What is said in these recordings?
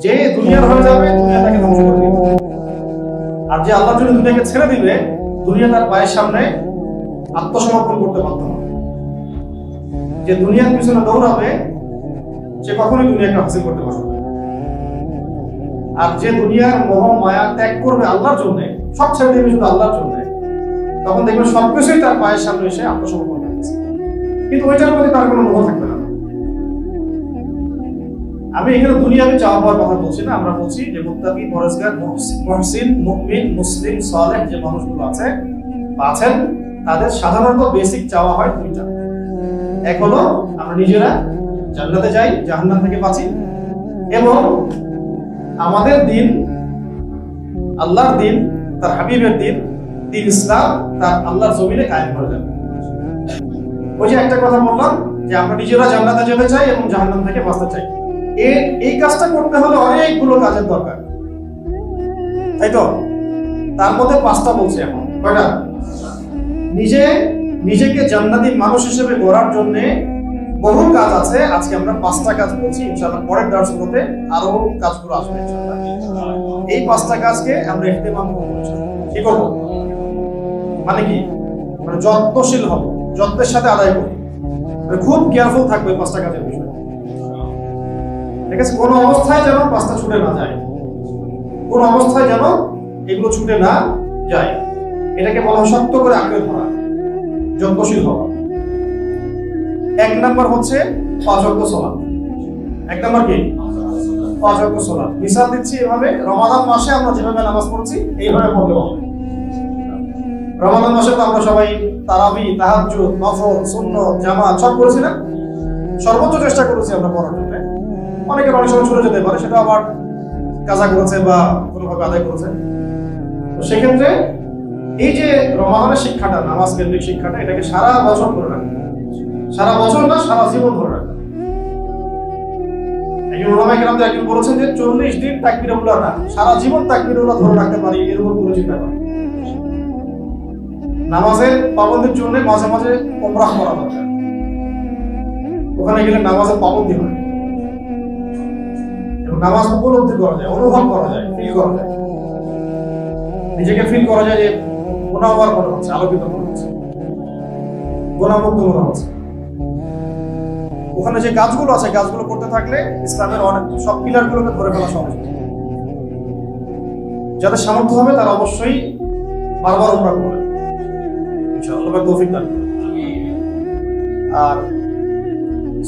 যে দুনিয়ার হয়ে যাবে দুনিয়া তাকে ধ্বংস করে দিবে, আর যে আল্লাহর জন্য দুনিয়াকে ছেড়ে দিবে দুনিয়া তার পায়ের সামনে আত্মসমর্পণ করতে বাধ্য হবে। যে দুনিয়ার পিছনে দৌড়াবে সে কখনোই দুনিয়াকে হাসিল করতে পারবে না। আর যে দুনিয়ার মোহ মায়া ত্যাগ করবে আল্লাহর জন্য, সব ছেড়ে দেবে শুধু আল্লাহর জন্য, তখন দেখবেন সবকিছুই তার পায়ের সামনে এসে আত্মসমর্পণ করতেছে, কিন্তু ওইটার প্রতি তার কোনো মোহ থাকবে না। আমি এখানে দুনিয়াবি চাওয়া পাওয়ার কথা বলছি না, আমরা বলছি যে মুত্তাকি, পরহেজগার, মুহসিন, মুমিন, মুসলিম, সালেহ যে মানুষগুলো আছেন তাদের সাধারণত বেসিক চাওয়া হয় দুইটা। এক হলো আমরা নিজেরা জান্নাতে যাই, জাহান্নাম থেকে বাঁচি, এবং আমাদের দিন, আল্লাহর দিন, তার হাবিবের দিন, দিন ইসলাম তার আল্লাহর জমিনে কায়েম করে যাবে। ওই যে একটা কথা বললাম যে আমরা নিজেরা জান্নাতে যেতে চাই এবং জাহান্নাম থেকে বাঁচতে চাই, এই কাজটা করতে হলে অনেকগুলো কাজের দরকার, তাই তো? তার মধ্যে 5টা বলছে। এখন কয়টা? নিজেকে জান্নাতি মানুষ হিসেবে গড়ার জন্য বহু কাজ আছে। আজকে আমরা 5টা কাজ বলছি, ইনশাআল্লাহ পরের দর্শনতে আরো কাজগুলো আসবে ইনশাআল্লাহ। এই 5টা কাজকে আমরা ইহতিমাম করব, কি করব? মানে কি? মানে যত্নশীল হব, যত্নের সাথে আদায় করব, মানে খুব কেয়ারফুল থাকবে 5টা কাজের বিষয়ে। ঠিক আছে? কোনো অবস্থায় যেন 5টা ছুটে না যায়, কোনো অবস্থায় যেন এগুলো ছুটে না যায়। এটাকে বলা হয় শক্ত করে আঁকড়ে ধরা, যত্নশীল হওয়া। 1 নাম্বার হচ্ছে 5 ওয়াক্ত সালাত। 1 নাম্বার কি? 5 ওয়াক্ত সালাত। মিসাল দিচ্ছি এভাবে, রমাদান মাসে আমরা যেভাবে নামাজ পড়ছি এইভাবে পড়লে হবে। রমাদান মাসে তো আমরা সবাই তারাবি, তাহাজ্জুদ, নফল, সুন্নত, জামাত সব করেছি না? সর্বোচ্চ চেষ্টা করেছি আমরা পড়ার জন্য। অনেকের অনেক সময় ছুটে যেতে পারে, সেটা আবার কাজা করেছে বা কোনোভাবে আদায় করেছে। তো সেক্ষেত্রে এই যে রমাদানের শিক্ষাটা, নামাজ কেন্দ্রিক শিক্ষাটা, এটাকে সারা বছর ধরে রাখবে, সারা বছর না সারা জীবন ধরে রাখবে। ওলামায়ে কেরাম একজন বলেছেন যে 40 দিন তাকবীরুল্লাহ না, সারা জীবন তাকবীরুল্লাহ ধরে রাখতে পারি, এরকম করে চিন্তা করেন। নামাজের পাবন্দির জন্য মাঝে মাঝে উমরাহ করা দরকার, ওখানে গেলে নামাজের পাবন্দি হয় এবং নামাজ উপলব্ধি করা যায়, অনুভব করা যায়, ফিল করা যায়, নিজেকে ফিল করা যায় যে গুনাহগার মনে হচ্ছে, আলোকিত মনে হচ্ছে, গুনাহমুক্ত মনে হচ্ছে। ওখানে যে কাজগুলো আছে, কাজগুলো করতে থাকলে ইসলামের অনেক সব পিলারগুলোকে ধরে ফেলা সহজ। যাদের সামর্থ্য হবে তারা অবশ্যই বারবার উমরা করবে, ইনশাআল্লাহ তৌফিক দান। আর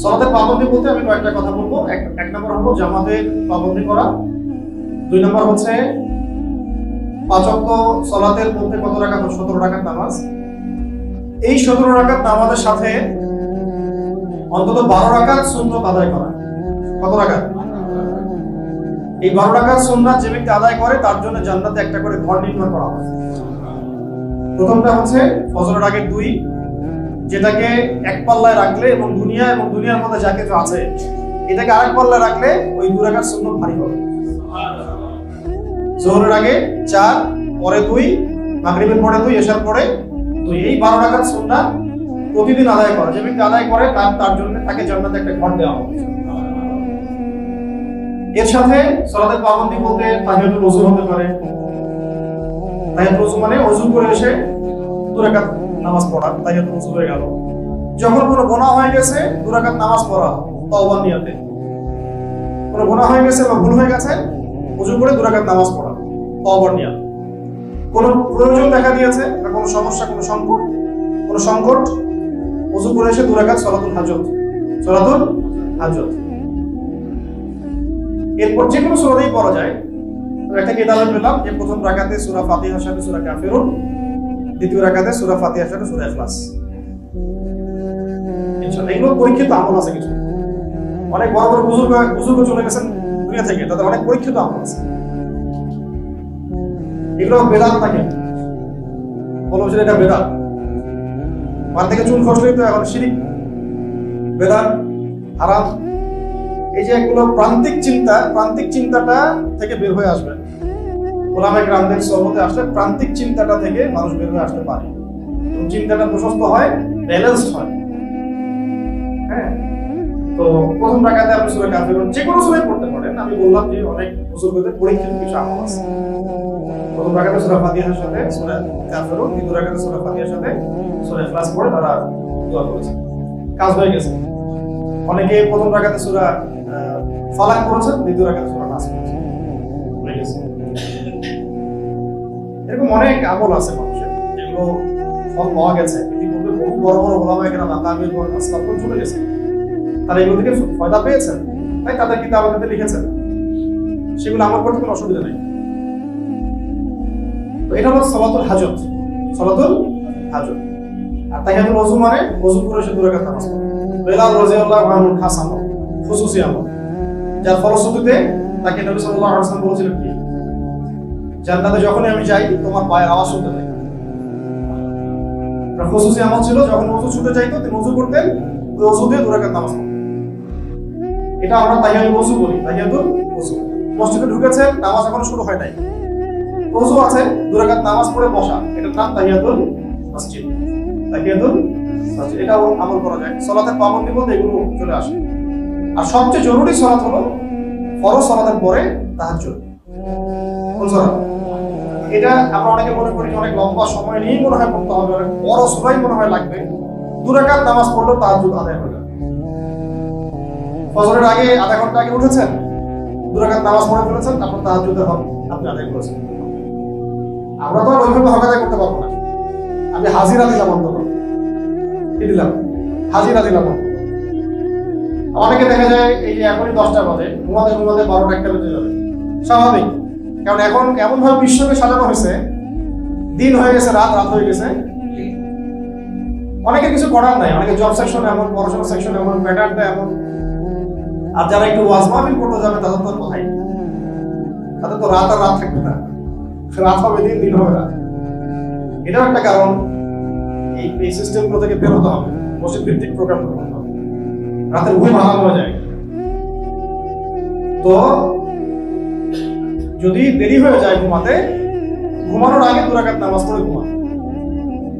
সালাতের পাবন্দি বলতে আমি কয়েকটা কথা বলবো। 1 নম্বর হলো জামাতের পাবন্দি করা। 2 নম্বর হচ্ছে 5 ওয়াক্ত সালাতের মধ্যে কত রাকাত? 17 রাকাত নামাজ। এই 17 রাকাত নামাজের সাথে অন্তত 12 রাকাত সুন্নাত আদায় করা। কত রাকাত? এই 12 রাকাত সুন্নাত যে ব্যক্তি আদায় করে তার জন্য জান্নাতে একটা করে ঘর নির্মাণ করা হয়। প্রথমটা হচ্ছে ফজরের আগে 2, যেটাকে এক পাল্লায় রাখলে এবং দুনিয়ার মধ্যে যা কিছু আছে এটাকে আরেক পাল্লায় রাখলে ওই 2 রাকাত সুন্নাত ভারী হবে। যোহরের আগে 4, পরে 2, মাগরিবের পরে 2, এশার পরে 2, এই 12 রাকাত সুন্নাত প্রতিদিন আদায় করা। যে ব্যক্তি আদায় করে তার জন্য তাকে জান্নাতে একটা ঘর দেওয়া হবে। এর সাথে সালাতের পাবন্দি বলতে তাহিয়াতুল ওযু হতে পারে। তাহিয়াতুল ওযু মানে ওযু করে এসে 2 রাকাত নামাজ পড়া, তাহিয়াতুল ওযু হয়ে গেল। যখন কোনো গুনাহ হয়ে গেছে 2 রাকাত নামাজ পড়া তওবার নিয়তে। কোনো গুনাহ হয়ে গেছে বা ভুল হয়ে গেছে, ওযু করে 2 রাকাত নামাজ পড়া তওবার নিয়তে। কোনো প্রয়োজন দেখা দিয়েছে বা কোনো সমস্যা, কোনো সংকট, ওযু করে এসে 2 রাকাত সালাতুল হাজত। এরপর যে কোনো সূরাতেই পড়া যায়। একটা কিতাবে পেলাম যে প্রথম রাকাতে সূরা ফাতিহার সাথে সূরা কাফিরুন, দ্বিতীয় রাকাতে সূরা ফাতিহার সাথে সূরা ইখলাস। ইনশাআল্লাহ এগুলো পরীক্ষিত আমল আছে কিছু। অনেক বড় বড় বুজুর্গ চলে গেছেন দুনিয়া থেকে, তাদের অনেক পরীক্ষিত আমল আছে। এগুলো বেদাত থাকে, বলবো যে এটা বেদাত। মান থেকে চুল খসলেই তো এখন শিরিক, বেদাত, হারাম। এই যে এগুলো প্রান্তিক চিন্তাটা থেকে বের হয়ে আসবে। ওলামায়ে কেরামদের সোহবতে আসলে প্রান্তিক চিন্তাটা থেকে মানুষ বের হয়ে আসতে পারে, চিন্তাটা প্রশস্ত হয়, ব্যালেন্সড হয়। হ্যাঁ, তো প্রথম রাকাতে আপনি সূরা কাফিরুন যে কোনো সূরাই পড়তে পারেন। আমি বললাম যে অনেক বুজুর্গদের পরীক্ষিত কিছু আমল আছে। প্রথম রাকাতে সূরা ফাতিহার সাথে সূরা কাফিরুন, দ্বিতীয় রাকাতে সূরা ফাতিহার সাথে সূরা ইখলাস পড়ে তারা দোয়া করেছে, কাজ হয়ে গেছে। অনেকে প্রথম রাকাতে সূরা ফালাক পড়েছেন, দ্বিতীয় রাকাতে সূরা নাস পড়েছেন, হয়ে গেছে। এরকম অনেক আমল আছে মানুষের যেগুলো ফল পাওয়া গেছে। ইতিপূর্বে বহু বড় বড় ওলামায়ে কেরাম আকাবির ওয়া আসলাফগণ চলে গেছে, তারা এগুলো থেকে ফায়দা পেয়েছেন, তাই তাদের কিতাবে লিখেছেন, সেগুলো আমল করতে কোনো অসুবিধা নেই। তো এটা হলো সালাতুল হাজত। সালাতুল হাজত আর তাহিয়াতুল ওযু মানে ওযু করে সে 2 রাকাত নামাজ পড়া। বেলাল রাদিয়াল্লাহু আনহুর খাস আমল, খুসুসি আমল, যার ফলশ্রুতিতে তাকে নবী সাল্লাল্লাহু আলাইহি ওয়াসাল্লাম বলেছিলেন কি, জান্নাতে যখনই আমি যাই তোমার পায়ের আওয়াজ শুনতে পাই। খুসুসি আমল ছিল, যখন ওযু ছুটে যাইতো তিনি ওযু করতেন, ওই ওযু দিয়ে 2 রাকাত নামাজ পড়তেন। এটা আমরা তাহিয়াতুল ওযু বলি। তাহিয়াতুল ওযু, মসজিদে ঢুকেছেন, নামাজ এখনো শুরু হয় নাই, ওযু আছে, 2 রাকাত নামাজ পড়ে বসা, এটার নাম তাহিয়াতুল মসজিদ। তাহিয়াতুল মসজিদ এটাও আমল করা যায়। সালাতের পাবন্দি বলতে এগুলো চলে আসে। আর সবচেয়ে জরুরি সালাত হলো ফরজ সালাতের পরে তাহাজ্জুদ। কোন সালাত? এটা আমরা অনেকে মনে করি যে অনেক লম্বা সময় নিয়ে মনে হয় পড়তে হবে, অনেক বড় সূরাই মনে হয় লাগবে। 2 রাকাত নামাজ পড়লেও তাহাজ্জুদ আদায় হয়ে যাবে। ফজরের আগে আধা ঘন্টা আগে উঠেছেন, 2 রাকাত নামাজ পড়ে ফেলেছেন, তারপর তাহাজ্জুদের হক আপনি আদায় করেছেন। আমরা তো আর ওইভাবে হক আদায় করতে পারবো না। আমি হাজিরা দিলাম অন্তত, কি দিলাম? হাজিরা দিলাম। অনেকে দেখা যায় এই যে এখনই 10টা বাজে, ঘুমাতে ঘুমাতে 12টা 1টা বেজে যাবে, স্বাভাবিক। কারণ এখন এমন ভাবে বিশ্বকে সাজানো হয়েছে, দিন হয়ে গেছে, রাত রাত হয়ে গেছে। অনেকে কিছু করার নাই, অনেকে জব সেকশন এমন, পড়াশোনা সেকশন এমন, প্যাটার্নটা এমন। আর যারা একটু ওয়াজ মাহফিল করতে যাবে তাদের তো কথাই, তাদের তো রাত আর রাত থাকবে না, রাত হবে দিন, দিন হবে রাত। এটাও একটা কারণ। এই সিস্টেমগুলো থেকে বের হতে হবে, মসজিদ ভিত্তিক প্রোগ্রাম করতে হবে, রাতের ঘুম হারাম হয়ে যায়। তো যদি দেরি হয়ে যায় ঘুমাতে, ঘুমানোর আগে 2 রাকাত নামাজ পড়ে ঘুমান,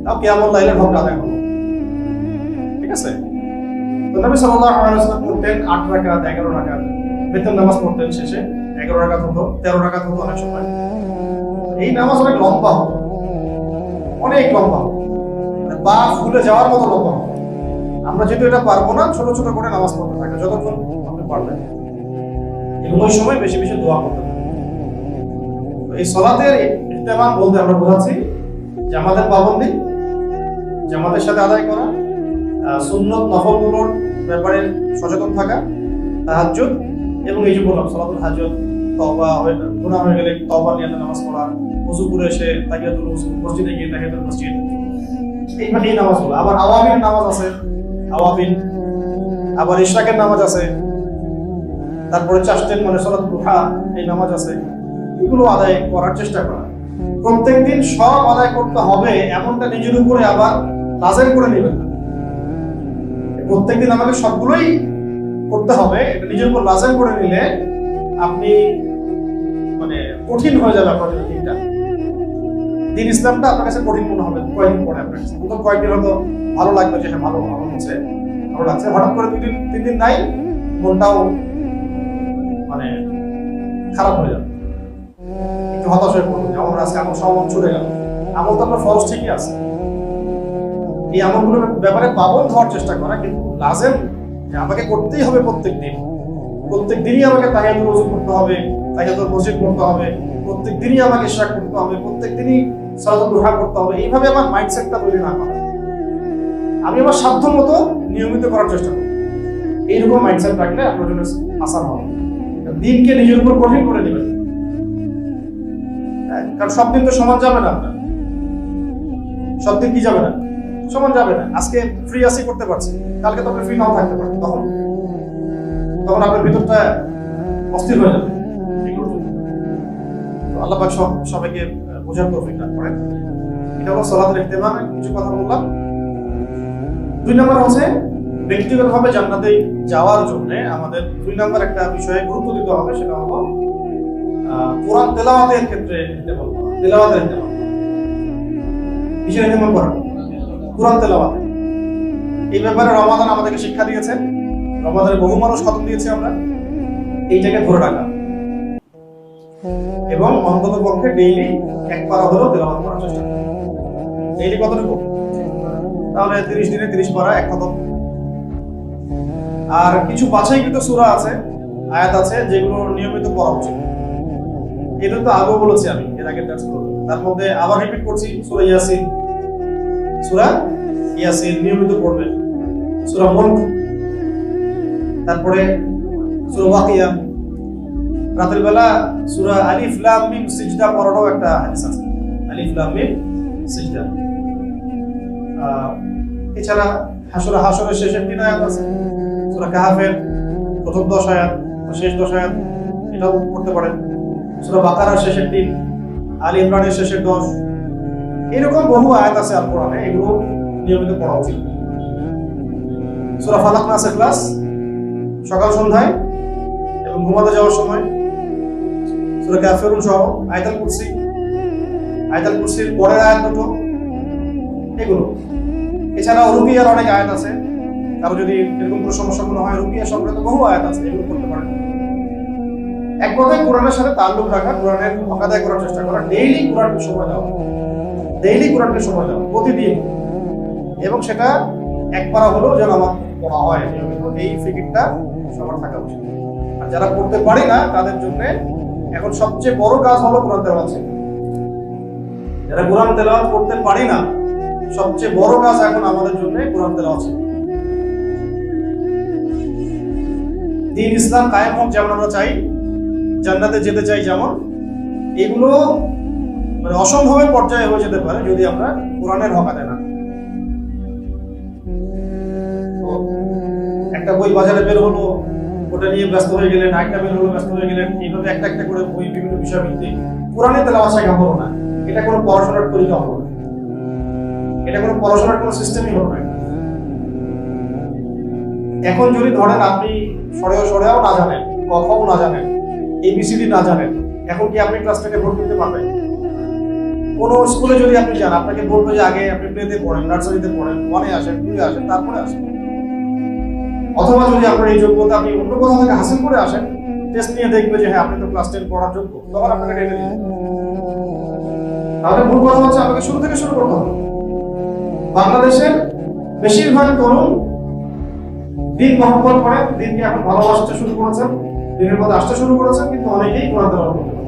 তাও কিয়ামুল লাইলের হক আদায় হবে। ঠিক আছে? তো নবী সাল্লাল্লাহু আলাইহি ওয়াসাল্লাম পড়তেন 8 রাকাত, 11 রাকাত, বেতন নামাজ পড়তেন, শেষে 11 রাকাত হতো, 13 রাকাত হতো অনেক সময়। এই নামাজ অনেক লম্বা হতো, অনেক লম্বা হতো, পা ফুলে যাওয়ার মতো লম্বা হতো। আমরা যেহেতু এটা পারবো না, ছোট ছোট করে নামাজ পড়তে থাকি যতক্ষণ আপনি পারবেন, এবং ওই সময় বেশি বেশি দোয়া করতে থাকি। এই সালাতের ইহতিমাম বলতে আমরা বোঝাচ্ছি জামাতের পাবন্দি, জামাতের সাথে আদায় করা, সুন্নত নফলগুলোর ব্যাপারে সচেতন থাকা, তাহাজ্জুদ, এবং এই যে বললাম সালাতুল হাজত, তওবা হয়ে গুনাহ হয়ে গেলে তওবা নিয়ে নামাজ পড়া, ওযু করে এসে তাহিয়াতুল ওযু, মসজিদে গিয়ে তাহিয়াতুল মসজিদ, এই নামাজগুলো। আবার আওয়াবিন নামাজ আছে, আওয়াবিন, আবার ইশরাকের নামাজ আছে, তারপরে চারটেন মানে সালাতুল দুহা, এই নামাজ আছে। এগুলো আদায় করার চেষ্টা করা, প্রত্যেকদিন সব আদায় করতে হবে এমনটা নিজের উপরে আবার লাজেম করে নেবেন না। প্রত্যেকদিন আমাকে সবগুলোই করতে হবে, এটা নিজের উপর লাজেম করে নিলে আপনি মানে কঠিন হয়ে যাবে আপনার জন্য। দিন ইসলামটা আপনার কাছে কঠিন মনে হবে কয়েকদিন পরে। আপনার কাছে প্রথম কয়েকদিন হয়তো ভালো লাগবে যে হ্যাঁ ভালো হচ্ছে, ভালো লাগছে, হঠাৎ করে 2 দিন 3 দিন নাই, মনটাও মানে খারাপ হয়ে যাবে, একটু হতাশ হয়ে পড়বে। যেমন আজকে আমার সব মন ছুটে গেল, আমল তো আপনার ফরজ ঠিকই আছে। এই আমলগুলোর ব্যাপারে পাবন্দ হওয়ার চেষ্টা করা, কিন্তু লাজেম যে আমাকে করতেই হবে প্রত্যেক দিনই আমাকে তাহিয়াতুল ওযু করতে হবে, তাহিয়াতুল মসজিদ করতে হবে, প্রত্যেক দিনই আমাকে ইশরাক করতে হবে, প্রত্যেক দিনই সালাতুল দুহা করতে হবে। এইভাবে আমার মাইন্ডসেটটা তৈরি না করা, আমি আমার সাধ্য মতো নিয়মিত করার চেষ্টা করি। এইরকম মাইন্ডসেট রাখলে আপনার জন্য আসান হবে। দিনকে নিজের উপর কঠিন করে নেবেন, কারণ সব দিন তো সমান যাবে না। আপনার সব দিন কি যাবে না, সমান যাবে না। আজকে ফ্রি আসি করতে পারছি, কালকে তো আপনি ফ্রি নাও থাকতে পারেন, তখন আপনার ভিতরটা অস্থির হয়ে যাবে। আল্লাহ পাক সবাইকে বোঝার তৌফিক দান করেন। এটা হলো সালাতের ইহতিমাম, কিছু কথা বললাম। 2 নম্বর হচ্ছে ব্যক্তিগতভাবে জান্নাতে যাওয়ার জন্য আমাদের 2 নম্বর একটা বিষয়ে গুরুত্ব দিতে হবে, সেটা হলো কোরআন তেলাওয়াতের ক্ষেত্রে ইহতিমাম করা। তেলাওয়াতের ইহতিমাম, কিসের ইহতিমাম করা? কোরআন তেলাওয়াত। এই ব্যাপারে রমাদান আমাদেরকে শিক্ষা দিয়েছে। রমাদানে বহু মানুষ খতম দিয়েছি আমরা, এইটাকে ধরে রাখা এবং অন্তত পক্ষে ডেইলি এক পারা হলেও তেলাওয়াত করার চেষ্টা করা। ডেইলি কতটুকু? তাহলে 30 দিনে 30 পারা, এক খতম। আর কিছু বাছাইকৃত সূরা আছে, আয়াত আছে, যেগুলো নিয়মিত পড়া উচিত। এটা তো আগেও বলেছি আমি এর আগের ক্লাসগুলোতে। তার মধ্যে আবার রিপিট করছি, সূরা ইয়াসিন। সূরা ইয়াসিন নিয়মিত পড়বেন। সূরা মুলক, তারপরে সূরা ওয়াকিয়া। রাতের বেলা সূরা আলিফ লাম মিম সিজদা পড়ারও একটা হাদিস আছে, আলিফ লাম মিম সিজদা। এছাড়া হাসরের শেষের 3 আয়াত আছে, সূরা কাহাফের প্রথম 10 আয়াত, শেষ 10 আয়াত, এটাও পড়তে পারেন। সূরা বাকারার শেষের 3, আলী ইমরানের শেষের 10, এরকম বহু আয়াত আছে আল কোরআনে, এগুলো নিয়মিত পড়া উচিত। সূরা ফালাক নাস ইখলাস সকাল সন্ধ্যায় এবং ঘুমাতে যাওয়ার সময়, সূরা কাফিরুন সহ, আয়াতুল কুরসি, আয়াতুল কুরসির পরের আয়াত দুটো, এগুলো। এছাড়া রুকিয়ার অনেক আয়াত আছে, কারো যদি এরকম কোনো সমস্যা মনে হয়, রুকিয়া সংক্রান্ত বহু আয়াত আছে, এগুলো করতে পারেন। এক কথায় কোরআনের সাথে তাল্লুক রাখা, কোরআনের হক আদায় করার চেষ্টা করা, ডেইলি কোরআনকে সময় দাও, ডেইলি কোরআনকে সময় দাও, প্রতিদিন। এবং সেটা এক পারা হলেও যেন আমার পড়া হয়, এই ফিকিরটা সবার থাকা উচিত। আর যারা পড়তে পারি না তাদের জন্য এখন সবচেয়ে বড় কাজ হলো কোরআন তেলাওয়াত শেখা। যারা কোরআন তেলাওয়াত করতে পারি না, সবচেয়ে বড় কাজ এখন আমাদের জন্য কোরআন তেলাওয়াত শেখা। দ্বীন ইসলাম কায়েম হোক যেমন আমরা চাই, জান্নাতে যেতে চাই যেমন, এগুলো মানে অসম্ভবের পর্যায়ে হয়ে যেতে পারে যদি আমরা কোরআনের হক আদায় না। একটা বই বাজারে বের হলো, ওটা নিয়ে ব্যস্ত হয়ে গেলেন, আরেকটা বের হলো, ব্যস্ত হয়ে গেলেন, এইভাবে একটা একটা করে বই বিভিন্ন বিষয় ভিত্তিক কোরআনে তেলাওয়াত শেখা হলো না। এটা কোনো পড়াশোনার তরিকা হলো না, এটা কোনো পড়াশোনার কোনো সিস্টেমই হলো না। এখন যদি ধরেন আপনি সরেও না জানেন, কখও না জানেন, এবিসিডি না জানেন, এখন কি আপনি ক্লাস 10-এ ভর্তি হতে পারবেন? কোন স্কুলে যদি আপনি যান, আপনাকে বলবে যে আগে আপনি প্লেতে পড়েন, নার্সারিতে পড়েন, 1-এ আসেন, 2-এ আসেন, তারপরে আসেন। অথবা যদি আপনার এই যোগ্যতা আপনি অন্য কোথাও থেকে হাসিল করে আসেন, টেস্ট নিয়ে দেখবে যে হ্যাঁ আপনি তো ক্লাস 10 পড়ার যোগ্য, তখন আপনাকে টেনে দিবে। তাহলে মূল কথা হচ্ছে আমাকে শুরু থেকে শুরু করতে হবে। বাংলাদেশের বেশিরভাগ তরুণ দিন মহব্বত করে, দিনকে এখন ভালোবাসতে শুরু করেছেন, দিনের পথে আসতে শুরু করেছেন, কিন্তু অনেকেই কোরআন তেলাওয়াত করতে পারেন।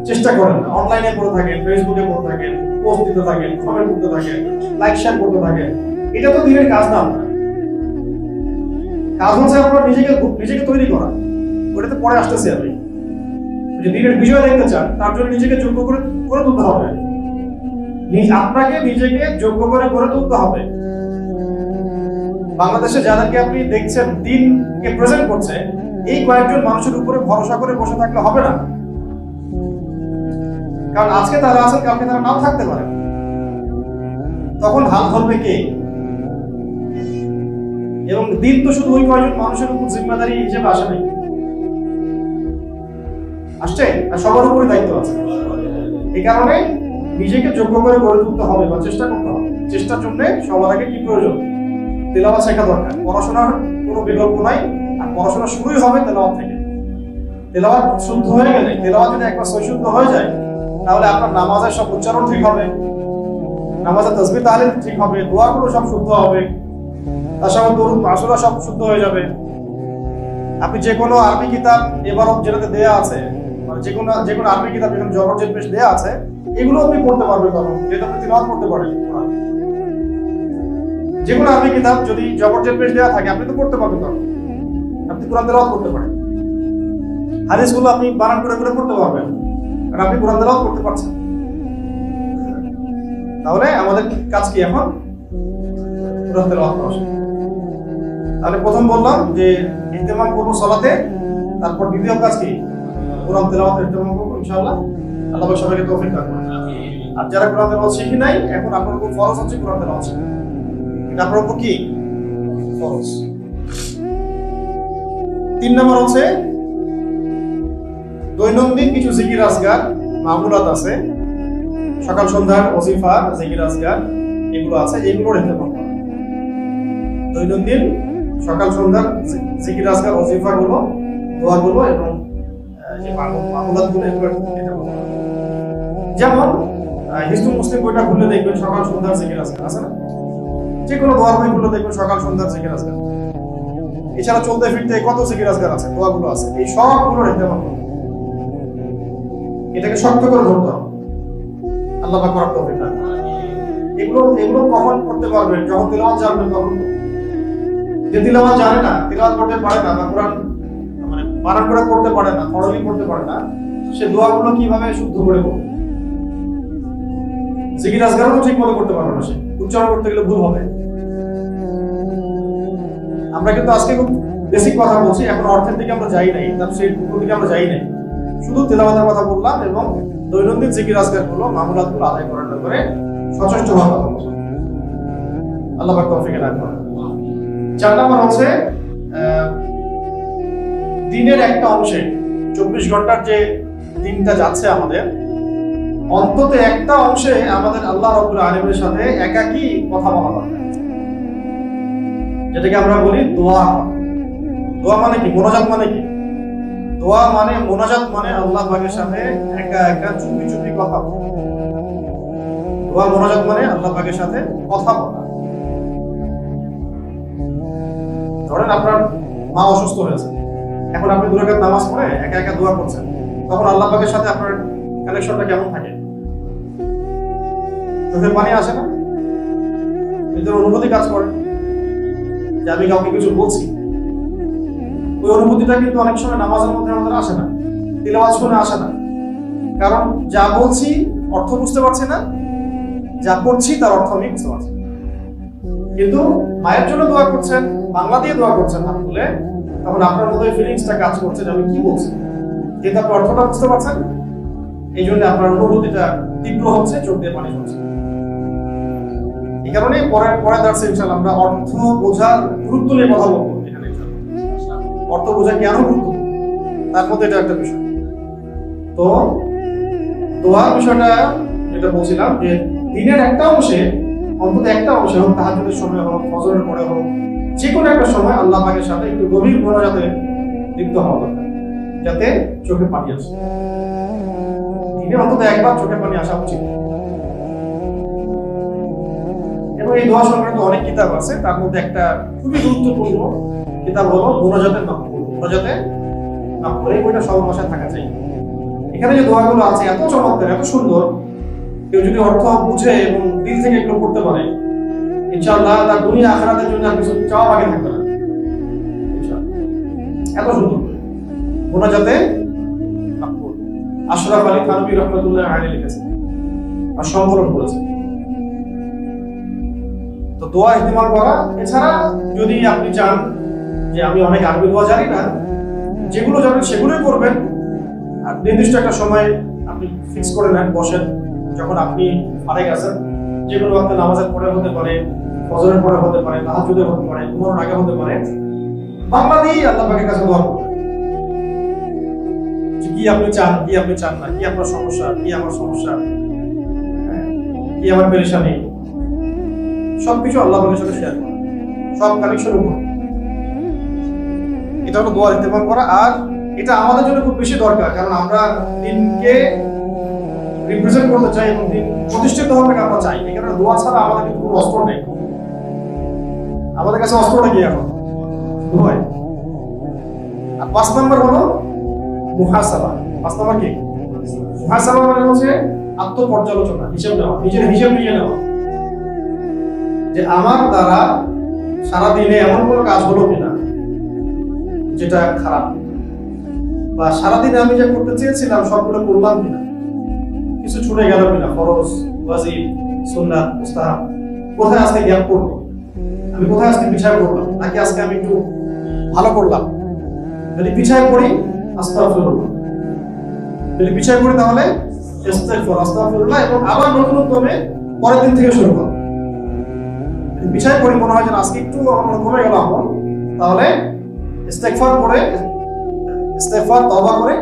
চেষ্টা করেন, অনলাইনে পড়ে থাকেন, ফেসবুকে পড়ে থাকেন, পোস্ট দিতে থাকেন, কমেন্ট করতে থাকেন, লাইক শেয়ার করতে থাকেন, এটা তো দিনের কাজ না। কাজ হচ্ছে আপনার নিজেকে তৈরি করা, ওটাতে পরে আসতেছে। আপনি যদি দিনের বিষয় দেখতে চান, তার জন্য নিজেকে যোগ্য করে তুলতে হবে। আপনাকে নিজেকে যোগ্য করে গড়ে তুলতে হবে। বাংলাদেশে যাদেরকে আপনি দেখছেন দিনকে প্রেজেন্ট করছে, এই কয়েকজন মানুষের উপরে ভরসা করে বসে থাকলে হবে না। কারণ আজকে তারা আছেন, কালকে তারা নাও থাকতে পারে, তখন হাল ধরবে কে? এবং দিন তো শুধু ওই কয়েকজন মানুষের উপর জিম্মাদারি হিসেবে আসে নাই, আসছে, আর সবার উপরে দায়িত্ব আছে। এই কারণে নিজেকে যোগ্য করে গড়ে তুলতে হবে বা চেষ্টা করতে হবে। চেষ্টার জন্য সবার আগে কি প্রয়োজন? তেলাওয়াত শেখা দরকার। পড়াশোনার কোনো বিকল্প নাই, আর পড়াশোনা শুরুই হবে তেলাওয়াত থেকে। তেলাওয়াত শুদ্ধ হয়ে গেলে, তেলাওয়াত যদি একবার সহিশুদ্ধ হয়ে যায়, তাহলে আপনার নামাজের সব উচ্চারণ ঠিক হবে, নামাজের তাসবিহ তাহলিল ঠিক হবে, দোয়াগুলো সব শুদ্ধ হবে, তার সঙ্গে দরুদ মাসুরা সব শুদ্ধ হয়ে যাবে। আপনি যে কোনো আরবি কিতাব এবারও যেটাতে দেয়া আছে, মানে যে কোনো আরবি কিতাব যেখানে জবরজের পেশ দেয়া আছে, এগুলো আপনি পড়তে পারবেন তখন, যেটা আপনি তিলাওয়াত করতে পারেন। যে কোনো আরবি কিতাব যদি জবরজের পেশ দেয়া থাকে, আপনি তো পড়তে পারবেন তখন, আপনি কোরআন তেলাওয়াত করতে পারেন। হাদিসগুলো আপনি বানান করে করে পড়তে পারবেন, কারণ আপনি কোরআন তেলাওয়াত করতে পারছেন। তাহলে আমাদের কাজ কি এখন? কোরআন তেলাওয়াত করা। তাহলে প্রথম বললাম যে ইহতিমাম করবো সালাতে, তারপর দ্বিতীয় কাজ কি? কোরআন তেলাওয়াতের ইহতিমাম করবো ইনশাআল্লাহ। আল্লাহ সবাইকে তৌফিক দান করুন। আর যারা কোরআন তেলাওয়াত শিখি নাই, এখন আপনার উপর ফরজ হচ্ছে কোরআন তেলাওয়াত শেখা। এটা আপনার উপর কি ফরজ। 3 নম্বর হচ্ছে দৈনন্দিন কিছু জিকির আজকার মামুলাত আছে, সকাল সন্ধ্যার ওজিফা জিকির আজকার এগুলো আছে, এগুলোর ইহতিমাম করা। দৈনন্দিন সকাল সন্ধ্যার জিকির আজকার ওজিফাগুলো, দোয়াগুলো এবং যে মামুলাতগুলো এগুলো এটা বলতে হবে। যেমন হিজবুল মুসলিম বইটা খুললে দেখবেন সকাল সন্ধ্যার জিকির আজকার আছে না, যে কোনো দোয়ার বইগুলো দেখবেন সকাল সন্ধ্যার জিকির আজকার। এছাড়া চলতে ফিরতে কত জিকির আজকার আছে, দোয়াগুলো আছে, এই সবগুলো ইহতেমাম করতে হবে। এটাকে শক্ত করে ধরতে হবে। আল্লাহ পাক করার তৌফিক দান করুন। এগুলো এগুলো কখন করতে পারবেন? যখন তিলাওয়াত জানবেন তখন। যে তিলাওয়াত জানে না, তিলাওয়াত করতে পারে না, বা কোরআন মানে বানান করে পড়তে পারে না, ফরলি পড়তে পারে না, সে দোয়াগুলো কিভাবে শুদ্ধ করে পড়বে? জিকির আজকারও ঠিক মতো করতে পারবে না, সে উচ্চারণ করতে গেলে ভুল হবে। আমরা কিন্তু আজকে খুব বেসিক কথা বলছি, এখন অর্থের দিকে আমরা যাই নাই, তাফসীর দিকে আমরা যাই নাই, শুধু তেলাওয়াতের কথা বললাম এবং দৈনন্দিন জিকির আজকারগুলো, মামুলাতগুলো আদায় করার ব্যাপারে সচেষ্ট হওয়ার কথা বললাম। আল্লাহ পাক তৌফিক দান করুন। 4 নাম্বার হচ্ছে দিনের একটা অংশে, 24 ঘন্টার যে দিনটা যাচ্ছে আমাদের, অন্তত একটা অংশে আমাদের আল্লাহ রাব্বুল আলামিনের সাথে একাকী কথা বলা দরকার, যেটাকে আমরা বলি দোয়া। দোয়া মানে কি? মোনাজাত মানে কি? দোয়া মানে, মোনাজাত মানে আল্লাহ পাকের সাথে একা একা চুপি চুপি কথা বলা। দোয়া মোনাজাত মানে আল্লাহ পাকের সাথে কথা বলা। ধরেন আপনার মা অসুস্থ হয়েছে, এখন আপনি 2 রাকাত নামাজ পড়ে একা একা দোয়া করছেন, তখন আল্লাহ পাকের সাথে আপনার কানেকশনটা কেমন থাকে? চোখে পানি আসে না? নিজের অনুভূতি কাজ করে যে আমি কাউকে কিছু বলছি। ওই অনুভূতিটা কিন্তু অনেক সময় নামাজের মধ্যে আমাদের আসে না, তিলাওয়াত শুনে আসে না, কারণ যা বলছি অর্থ বুঝতে পারছি না, যা পড়ছি তার অর্থ আমি বুঝতে পারছি। কিন্তু মায়ের জন্য দোয়া করছেন, বাংলা দিয়ে দোয়া করছেন হাত তুলে, তখন আপনার মধ্যে ফিলিংসটা কাজ করছে যে আমি কি বলছি, যেহেতু আপনি অর্থটা বুঝতে পারছেন, এই জন্য আপনার অনুভূতিটা তীব্র হচ্ছে, চোখ দিয়ে পানি হচ্ছে। এই কারণে পরে দার্সে ইনশাআল্লাহ আমরা অর্থ বোঝার গুরুত্ব নিয়ে কথা বলবো। এখানে অর্থ বোঝা কেন গুরুত্ব, তার মধ্যে এটা একটা বিষয়। তো দোয়ার বিষয়টা যেটা বলছিলাম, যে দিনের একটা অংশে, অন্তত একটা অংশে হোক, তাহাজ্জুদের সময় হোক, ফজরের পরে হোক, যে কোনো একটা সময় আল্লাহ পাকের সাথে একটু গভীর মোনাজাতে লিপ্ত হওয়া দরকার, যাতে চোখে পানি আসে। দিনে অন্তত একবার চোখে পানি আসা উচিত। এবং এই দোয়া সংক্রান্ত অনেক কিতাব আছে, তার মধ্যে একটা খুবই গুরুত্বপূর্ণ কিতাব হলো মোনাজাতের মাকবুল। মোনাজাতের মাকবুল, এই বইটা সবার বাসায় থাকা চাই। এখানে যে দোয়াগুলো আছে এত চমৎকার, এত সুন্দর, কেউ যদি অর্থ বুঝে এবং দিল থেকে এগুলো করতে পারে, ইনশাআল্লাহ তার দুনিয়া আখিরাতের জন্য আর কিছু চাওয়া বাকি থাকবে না। এত সুন্দর মোনাজাতে মাকবুল। আশরাফ আলী থানভী রাহমাতুল্লাহ আলাইহি লিখেছেন আর সংকলন করেছেন। তো দোয়া ইহতিমাল করা। এছাড়া যদি আপনি চান যে আমি অনেক আরবি দোয়া জানি না, যেগুলো জানেন সেগুলোই করবেন। আর নির্দিষ্ট একটা সময় আপনি ফিক্স করে নেন, বসেন, যখন আপনি ফারেক আছেন, যে কোনো ওয়াক্তে নামাজের পরে হতে পারে, ফজরের পরে হতে পারে, তাহাজ্জুদের হতে পারে, ঘুমানোর আগে হতে পারে, বাংলা দিয়েই আল্লাহ পাকের কাছে দোয়া করবেন। কি আপনি চান, কি আপনি চান না, কি আপনার সমস্যা, কি আমার সমস্যা, কি আমার পেরেশানি, সবকিছু আল্লাহ পাকের সাথে শেয়ার করা, সব কানেকশন উপর। এটা হলো দোয়া ইহতিমাম করা। আর এটা আমাদের জন্য খুব বেশি দরকার, কারণ আমরা দিনকে রিপ্রেজেন্ট করতে চাই এবং দিন প্রতিষ্ঠিত হওয়াটাকে আমরা চাই। এই কারণে দোয়া ছাড়া আমাদের কিন্তু কোনো অস্ত্র নেই। আমাদের কাছে অস্ত্রটা কি এখন? দোয়া। আর 5 নম্বর হলো মুহাসাবা। 5 নম্বর কি? মুহাসাবা মানে হচ্ছে আত্মপর্যালোচনা, হিসাব নেওয়া, নিজের হিসাব নিয়ে নেওয়া, যে আমার দ্বারা সারাদিনে এমন কোনো কাজ হলো কিনা যেটা খারাপ, বা সারাদিনে আমি যা করতে চেয়েছিলাম সবগুলো করলাম কিনা, কিছু ছুটে গেল কিনা, ফরজ, ওয়াজিব, সুন্নাত, মুস্তাহাব, কোথায় আজকে গ্যাপ করবো, আমি কোথায় আজকে পিছায় পড়লাম, নাকি আজকে আমি একটু ভালো করলাম। যদি পিছায় পড়ি আস্তাগফিরুল্লাহ, যদি পিছায় পড়ি তাহলে আস্তাগফিরুল্লাহ, এবং আবার নতুন উদ্যমে পরের দিন থেকে শুরু করব। যদি পিছায় পড়ি, মনে হয় যে আজকে একটু কমে গেল আমল, তাহলে ইস্তেগফার করে, ইস্তেগফার তওবা করে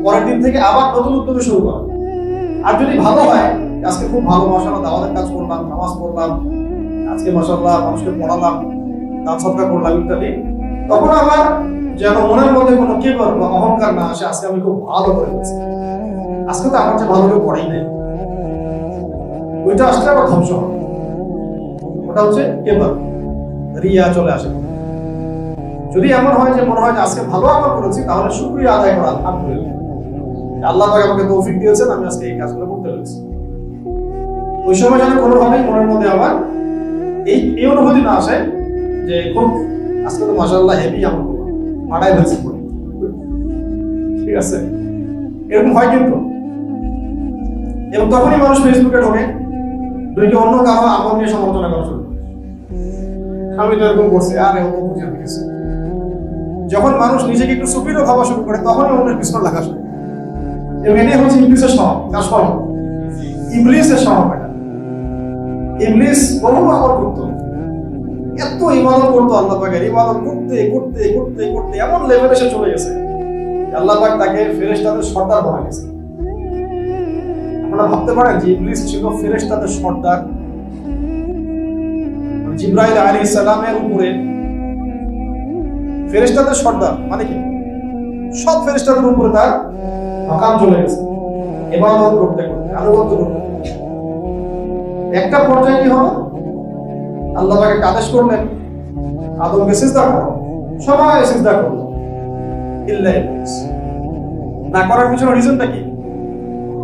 পরের দিন থেকে আবার নতুন উদ্যমে শুরু করব। আর যদি ভালো হয়, আজকে খুব ভালো, মাশাআল্লাহ দাওয়াতের কাজ করলাম, নামাজ পড়লাম, আজকে মাশাআল্লাহ মানুষকে পড়ালাম, দান সদকা করলাম ইত্যাদি, তখন আমার যেন মনের মধ্যে কোনো কিবর বা অহংকার না আসে, আজকে আমি খুব ভালো করে ফেলছি, আজকে তো আমার চেয়ে ভালো কেউ পড়াই নাই, ওইটা আসলে আবার ধ্বংস হবে। ওটা হচ্ছে কিবর, রিয়া চলে আসে। যদি এমন হয় যে মনে হয় যে আজকে ভালো আমল করেছি, তাহলে শুকরিয়া আদায় করা, আলহামদুলিল্লাহ, আল্লাহ পাক আমাকে তৌফিক দিয়েছেন, আমি আজকে এই কাজগুলো করতে পেরেছি। ওই সময় যেন কোনোভাবেই মনের মধ্যে আবার এই অনুভূতি না আসে যে খুব আজকে তো মাশাআল্লাহ হেভি আমল করলাম, মাটাই হয়েছে, ঠিক আছে, এরকম হয় কিন্তু। এবং তখনই মানুষ ফেসবুকে ঢোকে, অন্য কারো আমল নিয়ে সমালোচনা করা শুরু করে, আমি তো এরকম করছি, আর এরকম বুঝে আমি গেছি। যখন মানুষ নিজেকে একটু সুপিরিয়র ভাবা শুরু করে, তখনই অন্যের পিছনে লাগা শুরু করে। এবং এটাই হচ্ছে ইবলিসের স্বভাব। কার স্বভাব? ইবলিসের স্বভাব। এটা ইবলিস বহু আমল করতো, এত ইবাদত করতো, আল্লাহ পাকের ইবাদত করতে করতে করতে করতে এমন লেভেলে সে চলে গেছে, আল্লাহ পাক তাকে ফেরেশতাদের সর্দার বানিয়ে গেছে। আপনারা ভাবতে পারেন যে ইবলিস ছিল ফেরেশতাদের সর্দার, জিবরাইল আলাইহিস সালামের উপরে ফেরেশতাদের সর্দার, মানে কি সব ফেরেশতাদের উপরে তার মাকাম চলে গেছে, ইবাদত করতে করতে, আনুগত্য করতে। একটা পর্যায়ে কি হলো, আল্লাহ তাকে আদেশ করলেন আদমকে সিজদা করো, সবাই সিজদা করলো, ইল্লা ইবলিস। না করার পিছনে রিজনটা কি?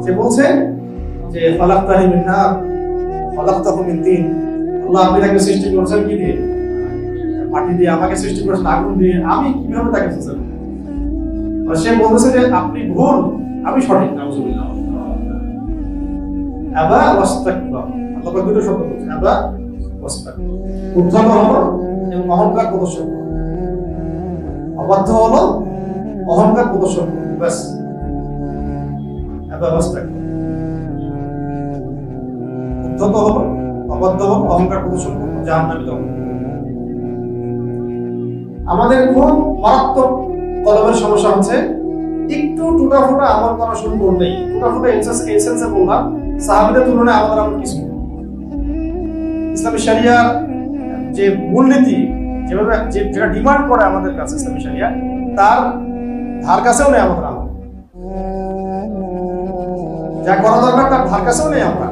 সে বলছে যে খালাকতানি মিন নার খালাকতাহু মিন তিন, আল্লাহ আপনি তাকে সৃষ্টি করেছেন কি দিয়ে? মাটি দিয়ে। আমাকে সৃষ্টি করেছেন আগুন দিয়ে, আমি কিভাবে তাকে বুঝাব? সে বলতেছে যে আপনি ভুল, আমি সঠিক। নাউজুবিল্লাহ। আবা ওয়াস্তাকবার, আল্লাহ পাক দুটো শব্দ বলছেন, আবা ওয়াস্তাকবার, উদ্ধত হলো এবং অহংকার প্রদর্শন করলো, অবাধ্য হলো, অহংকার প্রদর্শন করলো, ব্যাস। আবা ওয়াস্তাকবার, উদ্ধত হলো, অবাধ্য হলো, অহংকার প্রদর্শন করলো, জাহান্নামী হলো। আমাদের খুব মারাত্মক কলমের সমস্যা হচ্ছে একটু টুটাফুটা আমল করা শুরু করলেই, টুটাফুটা এসেন্সে বললাম, সাহাবীদের তুলনায় আমাদের আমল কিছু। ইসলামী শরিয়ার যে মূলনীতি, যেভাবে যেটা ডিমান্ড করে আমাদের কাছে ইসলামী শরিয়া, তার ধার কাছেও নেই আমাদের আমল। যা করা দরকার তার ধার কাছেও নেই আমরা।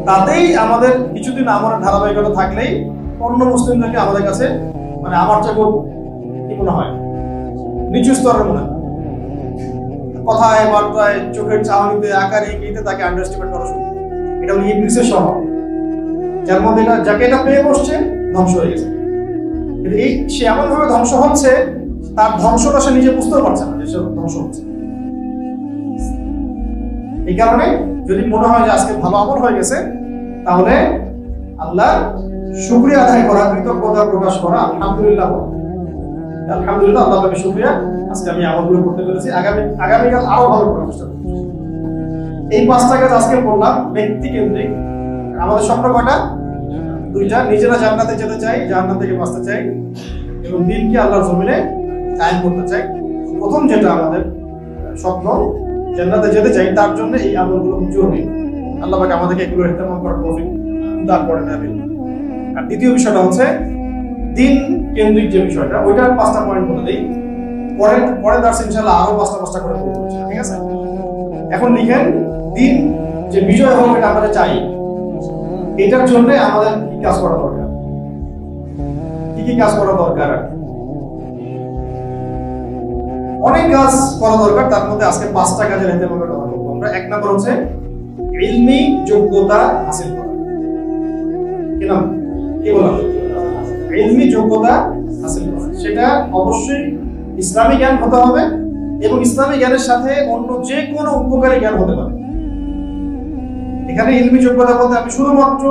তাতেই আমাদের কিছুদিন আমলের ধারাবাহিকতা থাকলেই অন্য মুসলিমদেরকে আমাদের কাছে, মানে আমার চেয়ে কি মনে হয়, নিচু স্তরের মনে হয়। কথায় বার্তায়, চোখের চাহনিতে, আকারে, ইঙ্গিতে তাকে আন্ডারস্টিমেট করা শুরু। এটা হলো ইবলিসের স্বভাব, যার মধ্যে যাকে এটা পেয়ে বসছে ধ্বংস হয়ে গেছে। কিন্তু এই সে এমন ভাবে ধ্বংস হচ্ছে, তার ধ্বংসটা সে নিজে বুঝতেও পারছে না যে সে ধ্বংস হচ্ছে। এই কারণে যদি মনে হয় যে আজকে ভালো আমল হয়ে গেছে, তাহলে আল্লাহ শুকরিয়া আদায় করা, কৃতজ্ঞতা প্রকাশ করা, আলহামদুলিল্লাহ, আলহামদুলিল্লাহ, আল্লাহ পাকের শুকরিয়া, আজকে আমি আমলগুলো করতে পেরেছি, আগামীকাল আরো ভালো করার চেষ্টা করব। এই পাঁচটা কাজ আজকে বললাম ব্যক্তি কেন্দ্রিক। আমাদের স্বপ্ন কয়টা? দুইটা। নিজেরা জান্নাতে যেতে চাই, জাহান্নাম থেকে বাঁচতে চাই, এবং দিনকে আল্লাহর জমিনে কায়েম করতে চাই। প্রথম যেটা আমাদের স্বপ্ন, জান্নাতে যেতে চাই, তার জন্য এই আমলগুলো জরুরি। আল্লাহ পাক আমাদেরকে এগুলো ইহতেমাম করার তৌফিক দান করেন, আমিন। আর দ্বিতীয় বিষয়টা হচ্ছে দিন কেন্দ্রিক যে বিষয়টা, ওইটার 5টা পয়েন্ট বলে দিই। পরে দার্স ইনশাআল্লাহ আরো 5টা করে বলবো, ঠিক আছে? এখন লিখেন, দিন যে বিজয় হোক এটা আমরা চাই, এটার জন্য আমাদের কি কাজ করা দরকার, কি কি কাজ করা দরকার? অনেক কাজ করা দরকার, তার মধ্যে আজকে 5টা কাজের ইহতেমামের কথা বলবো আমরা। 1 নম্বর হচ্ছে ইলমি যোগ্যতা হাসিল করা। কি নাম? কি বললাম? ইলমি যোগ্যতা হাসিল করা। সেটা অবশ্যই ইসলামী জ্ঞান হতে হবে, এবং ইসলামী জ্ঞানের সাথে অন্য যে কোনো উপকারী জ্ঞান হতে পারে। এখানে ইলমি যোগ্যতা বলতে আমি শুধুমাত্র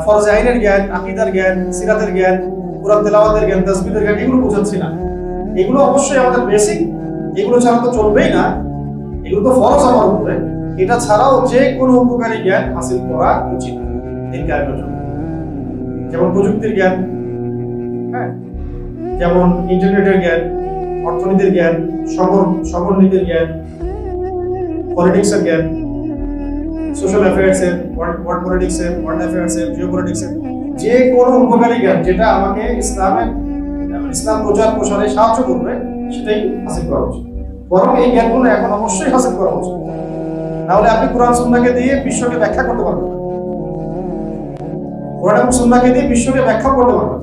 ফরজ আইনের জ্ঞান, আকীদার জ্ঞান, সিরাতের জ্ঞান, কুরআন তেলাওয়াতের জ্ঞান, তাসবিহের জ্ঞান, এগুলো বোঝাচ্ছি না। এগুলো অবশ্যই আমাদের বেসিক, এগুলো ছাড়া তো চলবেই না, এগুলো তো ফরজ আমার উপরে। এটা ছাড়াও যে কোনো উপকারী জ্ঞান হাসিল করা উচিত এই কাজের জন্য। যেমন প্রযুক্তির জ্ঞান, হ্যাঁ, যেমন ইন্টারনেটের জ্ঞান, অর্থনীতির জ্ঞান, সমরনীতির জ্ঞান, পলিটিক্সের জ্ঞান, সোশ্যাল অ্যাফেয়ার্সের, ওয়ার্ল্ড পলিটিক্সের, ওয়ার্ল্ড অ্যাফেয়ার্সের, জিও পলিটিক্সের, যে কোনো উপকারী জ্ঞান যেটা আমাকে ইসলাম প্রচার প্রসারে সাহায্য করবে সেটাই হাসিল করা উচিত। বরং এই জ্ঞানগুলো এখন অবশ্যই হাসিল করা উচিত, নাহলে আপনি কোরআন সুন্নাহকে দিয়ে বিশ্বকে ব্যাখ্যা করতে পারবেন না। কোরআন এবং সুন্নাহকে দিয়ে বিশ্বকে ব্যাখ্যা করতে পারবেন।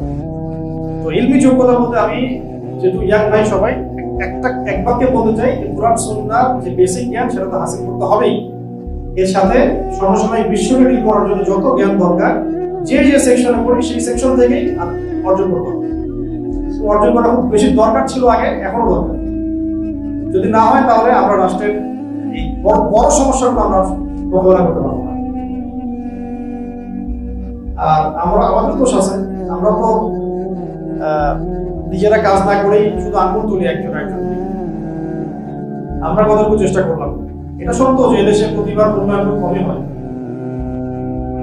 তো ইলমি যোগ্যতার মধ্যে আমি যেহেতু ইয়াং ভাই সবাই এক বাক্যে বলতে চাই যে কোরআন সুন্নাহর যে বেসিক জ্ঞান সেটা তো হাসিল করতে হবেই। এর সাথে সমসাময়িক বিশ্বকে ডিল করার জন্য যত জ্ঞান দরকার যে সেকশনে পড়ি সেই সেকশন থেকেই অর্জন করতে হবে। অর্জন করা খুব বেশি দরকার ছিল আগে, এখনো দরকার। যদি না হয় তাহলে আমরা রাষ্ট্রের এই বড় সমস্যাগুলো আমরা মোকাবেলা করতে পারবো না। আর আমাদের দোষ আছে, আমরা তো নিজেরা কাজ না করেই শুধু আঙুল তুলি একজন। আমরা কতটুকু চেষ্টা করলাম। এটা সত্য যে এদেশে প্রতিবার উন্নয়ন কমই হয়,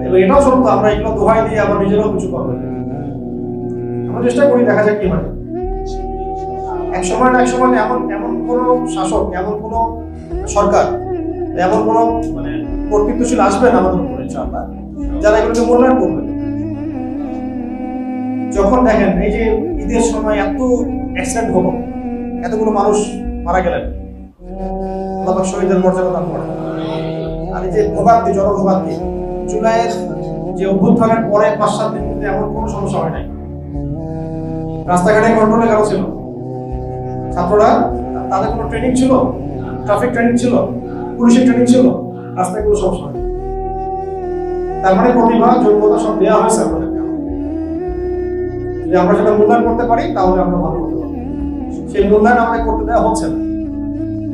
এবং এটাও সত্য আমরা এগুলো দোহাই দিয়ে আবার নিজেরাও কিছু করবো। আমরা চেষ্টা করি, দেখা যাক কি হয়। এক সময় এমন কোন শাসক, এমন কোন সরকার, এমন কোন মানে কর্তৃত্বশীল আসবেন আমাদের উপরে ইনশাআল্লাহ, যারা এগুলোকে মূল্যায়ন করবে। যখন দেখেন এই যে ঈদের সময় এত অ্যাক্সিডেন্ট হলো, এতগুলো মানুষ মারা গেলেন, আল্লাহ শহীদের মর্যাদা দান করেন। আর এই যে ভোগান্তি, জনভোগান্তি, জুলাইয়ের যে অভ্যুত্থানের পরে 5-7 দিন কিন্তু এমন কোনো সমস্যা হয় নাই। রাস্তাঘাটে কন্ট্রোলে কারো ছিল, ছাত্ররা তাদের কোনো ট্রেনিং ছিল, ট্রাফিক ট্রেনিং ছিল, পুলিশের ট্রেনিং ছিল, রাস্তায় কোনো সমস্যা হয়। তার মানে প্রতিভা, যোগ্যতা সব দেওয়া হয়েছে আমাদেরকে। যদি আমরা সেটা মূল্যায়ন করতে পারি তাহলে আমরা ভালো করতে পারবো। সেই মূল্যায়ন আমাদের করতে দেওয়া হচ্ছে না।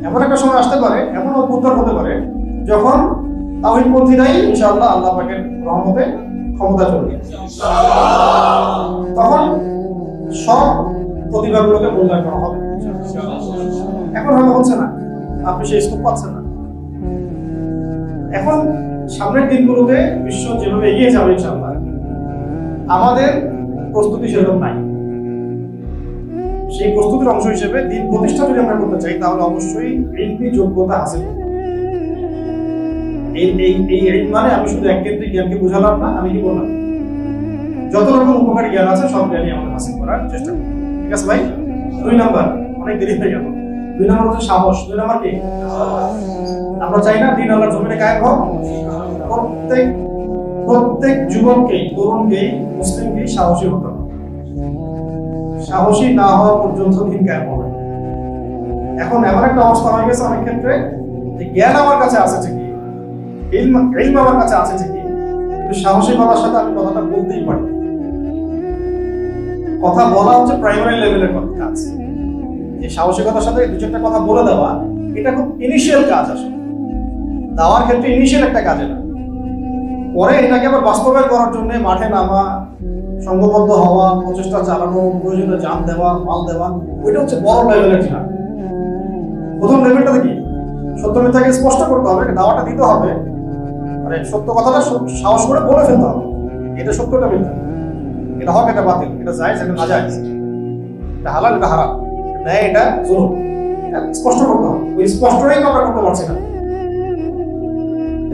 এমন একটা সময় আসতে পারে, এমন অভ্যুত্থান হতে পারে যখন তাওহীদপন্থীরাই ইনশাআল্লাহ আল্লাহ পাকের রহমতে ক্ষমতা চলে যাবে। তখন সব প্রতিভাগুলোকে মূল্যায়ন করা হবে। এখন হয়তো হচ্ছে না, আপনি সেই স্কোপ পাচ্ছেন না। এখন সামনের দিনগুলোতে বিশ্ব যেভাবে এগিয়ে যাবে ইনশাআল্লাহ, আমাদের প্রস্তুতি সেরকম নাই। সেই প্রস্তুতির অংশ হিসেবে দিন প্রতিষ্ঠা যদি আমরা করতে চাই তাহলে অবশ্যই ইলমি যোগ্যতা হাসিল করতে হবে। এই মানে আমি শুধু এককেন্দ্রিক জ্ঞানকে বুঝালাম না, আমি কি বললাম, যত রকম উপকারী জ্ঞান আছে সব জ্ঞানই আমাদের হাসিল করার চেষ্টা করব। ঠিক আছে ভাই? 2 নাম্বার, অনেক দেরি হয়ে গেল। 2 নাম্বার হচ্ছে সাহস। 2 নাম্বার কি? আমরা চাই না দিন আল্লাহর জমিনে কায়েম হোক। প্রত্যেক যুবককেই, তরুণকেই, মুসলিমকেই সাহসী হতে হবে। সাহসী না হওয়া পর্যন্ত দিন কায়েম হবে। এখন এমন একটা অবস্থা হয়ে গেছে অনেক ক্ষেত্রে যে জ্ঞান আমার কাছে আছে ঠিকই, ইলম আমার কাছে আছে ঠিকই, কিন্তু সাহসিকতার সাথে আমি কথাটা বলতেই পারি। কথা বলা হচ্ছে প্রাইমারি লেভেলের কাজ। যে সাহসিকতার সাথে 2-4টা কথা বলে দেওয়া, এটা খুব ইনিশিয়াল কাজ। আসলে দাওয়ার ক্ষেত্রে ইনিশিয়াল একটা কাজ এটা। পরে এটাকে আবার বাস্তবায়ন করার জন্য মাঠে নামা, সংঘবদ্ধ হওয়া, প্রচেষ্টা চালানো, প্রয়োজনীয় জান দেওয়া, মাল দেওয়া, ওইটা হচ্ছে বড় লেভেলের জিহাদ। প্রথম লেভেলটা কি? সত্য মিথ্যাকে স্পষ্ট করতে হবে, দাওয়াটা দিতে হবে, মানে সত্য কথাটা সাহস করে বলে ফেলতে হবে, এটা সত্যটা মিথ্যা, এটা হক, এটা বাতিল, এটা জায়েজ, এটা নাজায়েজ, এটা হালাল, এটা হারাম, ন্যায়, এটা জুলুম, এটা স্পষ্ট করতে হবে। ওই স্পষ্টটাই তো আমরা করতে পারছি না।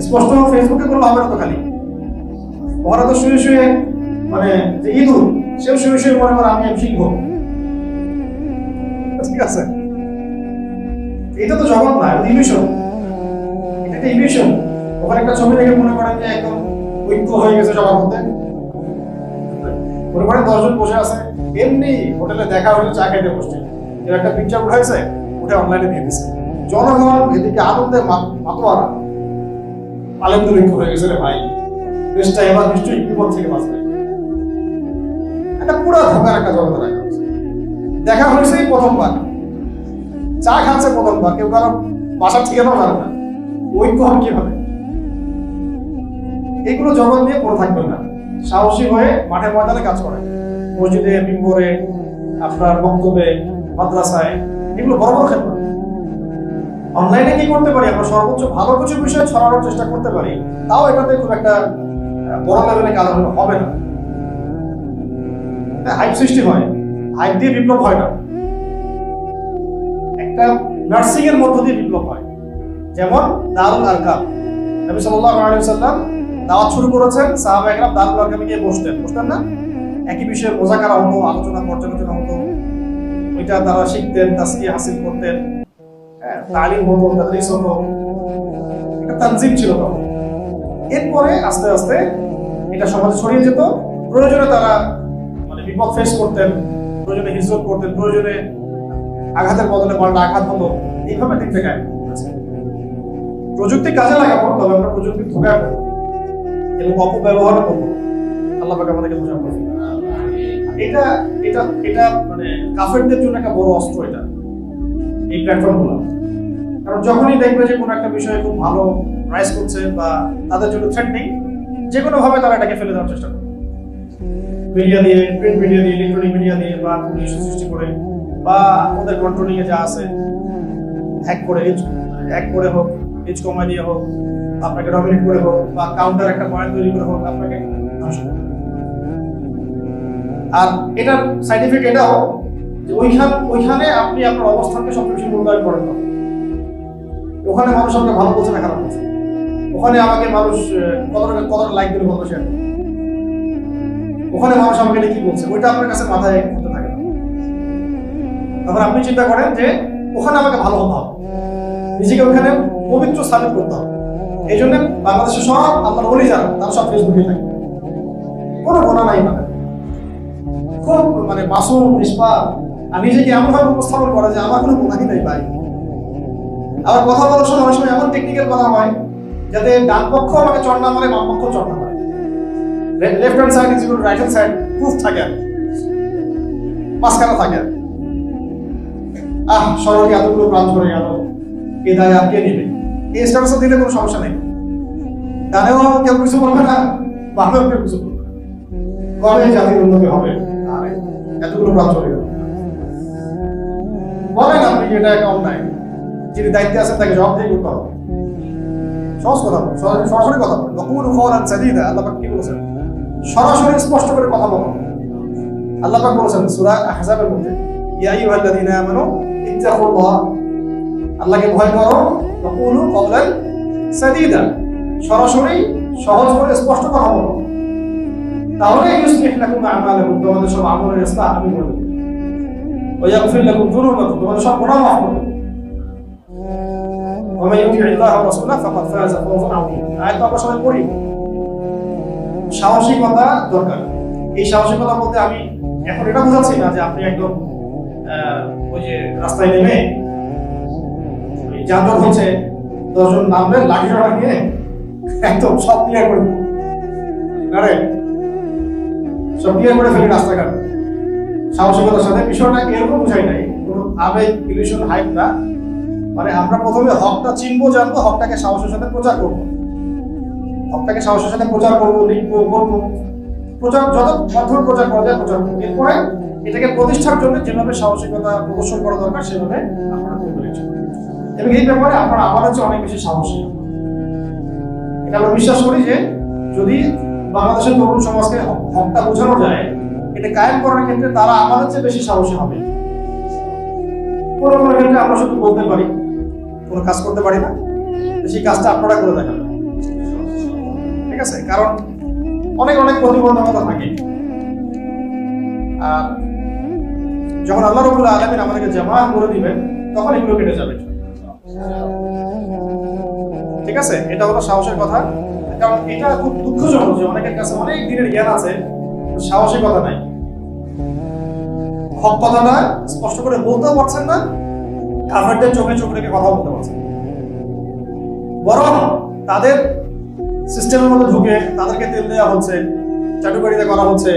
স্পষ্ট ফেসবুকে করলে হবে না তো, খালি ওরা তো শুয়ে শুয়ে মানে যে ইঁদুর, সেও শুয়ে শুয়ে মনে করে আমি শিখবো। ঠিক আছে, এটা তো জগৎ না, এটা ইলিউশন। এটা একটা ইলিউশন। ওখানে একটা ছবি দেখে মনে করেন যে একদম ঐক্য হয়ে গেছে সবার মধ্যে। মনে করেন 10 জন বসে আছে, এমনি হোটেলে দেখা হলে চা খাইতে বসছে, এর একটা পিকচার উঠাইছে, উঠে অনলাইনে দিয়ে দিচ্ছে। জনগণ এদিকে আনন্দে মাতোয়ারা, আলেমদের ঐক্য হয়ে গেছে রে ভাই, দেশটা এবার নিশ্চয়ই বিপদ থেকে বাঁচবে। একটা পুরো ধোকার একটা জগতে রাখা হয়েছে। দেখা হয়েছে প্রথমবার, চা খাচ্ছে প্রথমবার, কেউ কারো বাসার ঠিকানাও জানে না, ঐক্য হবে কিভাবে? এগুলো জগৎ নিয়ে পড়ে থাকবেন না। সাহসী হয়ে মাঠে ময়দানে কাজ করে, মসজিদে, মিম্বরে, আপনার বক্তব্যে, মাদ্রাসায়, এগুলো বড় বড় ক্ষেত্র। অনলাইনে কি করতে পারি? আমরা সর্বোচ্চ ভালো কিছু বিষয় ছড়ানোর চেষ্টা করতে পারি, তাও এটাতে খুব একটা বড় লেভেলে কাজ হবে না। হাইপ সৃষ্টি হয়, হাইপ দিয়ে বিপ্লব হয় না। একটা নার্সিং এর মধ্য দিয়ে বিপ্লব হয়। যেমন দারুল আরকাম, নবী সাল্লাল্লাহু আলাইহি ওয়াসাল্লাম দাওয়াত শুরু করেছেন, সাহাবায়ে কেরাম দারুল আরকামে গিয়ে বসতেন না? একই বিষয়ে মোজাকারা হতো, আলোচনা পর্যালোচনা হতো, ওইটা তারা শিখতেন, তাসকিয়া হাসিল করতেন, তালিম হতো, তাদরিস হতো, একটা তানজিম ছিল তখন। এরপরে আস্তে আস্তে এটা সমাজে ছড়িয়ে যেত। প্রয়োজনে তারা মানে বিপদ ফেস করতেন, প্রয়োজনে হিজরত করতেন, প্রয়োজনে আঘাতের বদলে পাল্টা আঘাত হতো। এইভাবে দিক থেকে প্রযুক্তি কাজে লাগাবো, তবে আমরা প্রযুক্তি ধোঁকা এবং অপব্যবহার করবো। আল্লাহ পাক আমাদেরকে বোঝাবো। এটা এটা এটা মানে কাফেরদের জন্য একটা বড় অস্ত্র এটা, এই প্ল্যাটফর্মগুলো। কারণ যখনই দেখবে যে কোনো একটা বিষয় খুব ভালো রাইজ করছে বা তাদের জন্য থ্রেটনিং, যে কোনো ভাবে তারা এটাকে ফেলে দেওয়ার চেষ্টা করে, মিডিয়া দিয়ে, প্রিন্ট মিডিয়া দিয়ে, ইলেকট্রনিক মিডিয়া দিয়ে, বা পুলিশ সৃষ্টি করে, বা ওদের কন্ট্রোলিং এ যা আছে হ্যাক করে হোক, এজ কমাই দিয়ে হোক, আপনাকে ডমিনেট করে হোক, বা কাউন্টার একটা পয়েন্ট তৈরি করে হোক, আপনাকে ধ্বংস করবে। আর এটার সাইড এফেক্ট এটাও যে ওইখানে আপনি আপনার অবস্থানকে সবচেয়ে বেশি মূল্যায়ন করেন না। ওখানে মানুষ আমাকে ভালো বলছে না খারাপ বলছে, ওখানে আমাকে মানুষ কতটা লাইক দিল, কত শেয়ার, ওখানে মানুষ আমাকে কি বলছে, ওইটা আপনার কাছে মাথায় ঘুরতে থাকে না। তখন আপনি চিন্তা করেন যে ওখানে আমাকে ভালো হতে হবে, নিজেকে ওখানে পবিত্র সাবিত করতে হবে। এই জন্য বাংলাদেশের সব আপনার ওলি যারা, তারা সব ফেসবুকে থাকে, কোনো গোনা নাই, মানে খুব মানে মাসুম নিষ্পাপ, আর নিজেকে এমন ভাবে উপস্থাপন করে যে আমার কোনো গুনাহই নাই ভাই। আবার কথা বলার সময় অনেক সময় এমন টেকনিক্যাল বলা হয় যাতে ডান পক্ষ আমাকে চড় না মারে, বাম পক্ষ চড় না মারে, left hand side is equal right hand side proof থাকে, মাঝখানে থাকে। সড়কে এতগুলো প্রাণ ধরে গেল, এই দায় আপনি নেবে, এই স্ট্যাটাস দিলে কোনো সমস্যা নেই। ডানেও কেউ কিছু বলবে না, বামেও কেউ কিছু বলবে না, কবে জাতির উন্নতি হবে? আরে এতগুলো প্রাণ চলে গেল, বলেন আপনি এটা একটা অন্যায়, যিনি দায়িত্বে আছেন তাকে জবাব দিয়ে করতে হবে। সহজ কথা বলুন, সরাসরি কথা বলুন। নকুল কওলান সাদীদা, আল্লাহ পাক কি বলেছেন? সরাসরি স্পষ্ট করে কথা বলুন। আল্লাহ পাক বলেছেন সূরা আহজাবের মধ্যে, ইয়া আইয়ুহাল্লাযীনা আমানু ইত্তাকুল্লাহ, আল্লাহকে ভয় করো, নকুলু কওলান সাদীদা, সরাসরি সহজ করে স্পষ্ট কথা বলো, তাহলে ইউসলিহ লাকুম আমালাকুম, তোমাদের সব আমলের ইসলাহ আমি করে দেব, ওয়া ইয়াগফির লাকুম যুনুবাকুম, তোমাদের সব গুনাহ মাফ করে দেব। ومن يطع الله ورسوله فقد فاز فوزا عظيما। আয়াত আমরা সবাই পড়ি। সাহসিকতা দরকার। এই সাহসিকতা বলতে আমি এখন এটা বোঝাচ্ছি না যে আপনি একদম ওই যে রাস্তায় নেমে যানজট হচ্ছে, 10 জন নামবেন, লাঠি সোটা নিয়ে একদম সব ক্লিয়ার করে দেবেন, আরে সব ক্লিয়ার করে ফেলি রাস্তাঘাট। সাহসিকতার সাথে বিষয়টা এরকম বোঝাই নাই, কোনো আবেগ ইলিউশন হাইপ না। মানে আমরা প্রথমে হকটা চিনবো, জানবো, হকটাকে সাহসের সাথে প্রচার করবো, হকটাকে সাহসের সাথে প্রচার করবো, লিখবো, বলবো, প্রচার যত মাধ্যমে প্রচার করা যায় প্রচার করবো। এরপরে এটাকে প্রতিষ্ঠার জন্য যেভাবে সাহসিকতা প্রদর্শন করা দরকার সেভাবে আপনারা করবেন। এবং এই ব্যাপারে আপনারা আমাদের চেয়ে অনেক বেশি সাহসী। এটা আমরা বিশ্বাস করি যে যদি বাংলাদেশের তরুণ সমাজকে হকটা বোঝানো যায়, এটা কায়েম করার ক্ষেত্রে তারা আমাদের চেয়ে বেশি সাহসী হবে। কোনো কোনো ক্ষেত্রে আমরা শুধু বলতে পারি, কোনো কাজ করতে পারি না, সেই কাজটা আপনারা করে দেখাবেন, ঠিক আছে? কারণ অনেক অনেক প্রতিবন্ধকতা থাকে। আর যখন আল্লাহ রাব্বুল আলামিন আমাদেরকে জামাত করে দিবেন, তখন এগুলো কেটে যাবে, ঠিক আছে? এটা হলো সাহসের কথা। কারণ এটা খুব দুঃখজনক যে অনেকের কাছে অনেক দিনের জ্ঞান আছে, সাহসিকতা নাই, হক কথাটা স্পষ্ট করে বলতেও পারছেন না, কাফেরদের চোখে চোখ রেখে কথা বলতে পারছেন, বরং তাদের সিস্টেমের মধ্যে ঢুকে তাদেরকে তেল দেওয়া হচ্ছে, চাটুকারিতা করা হচ্ছে,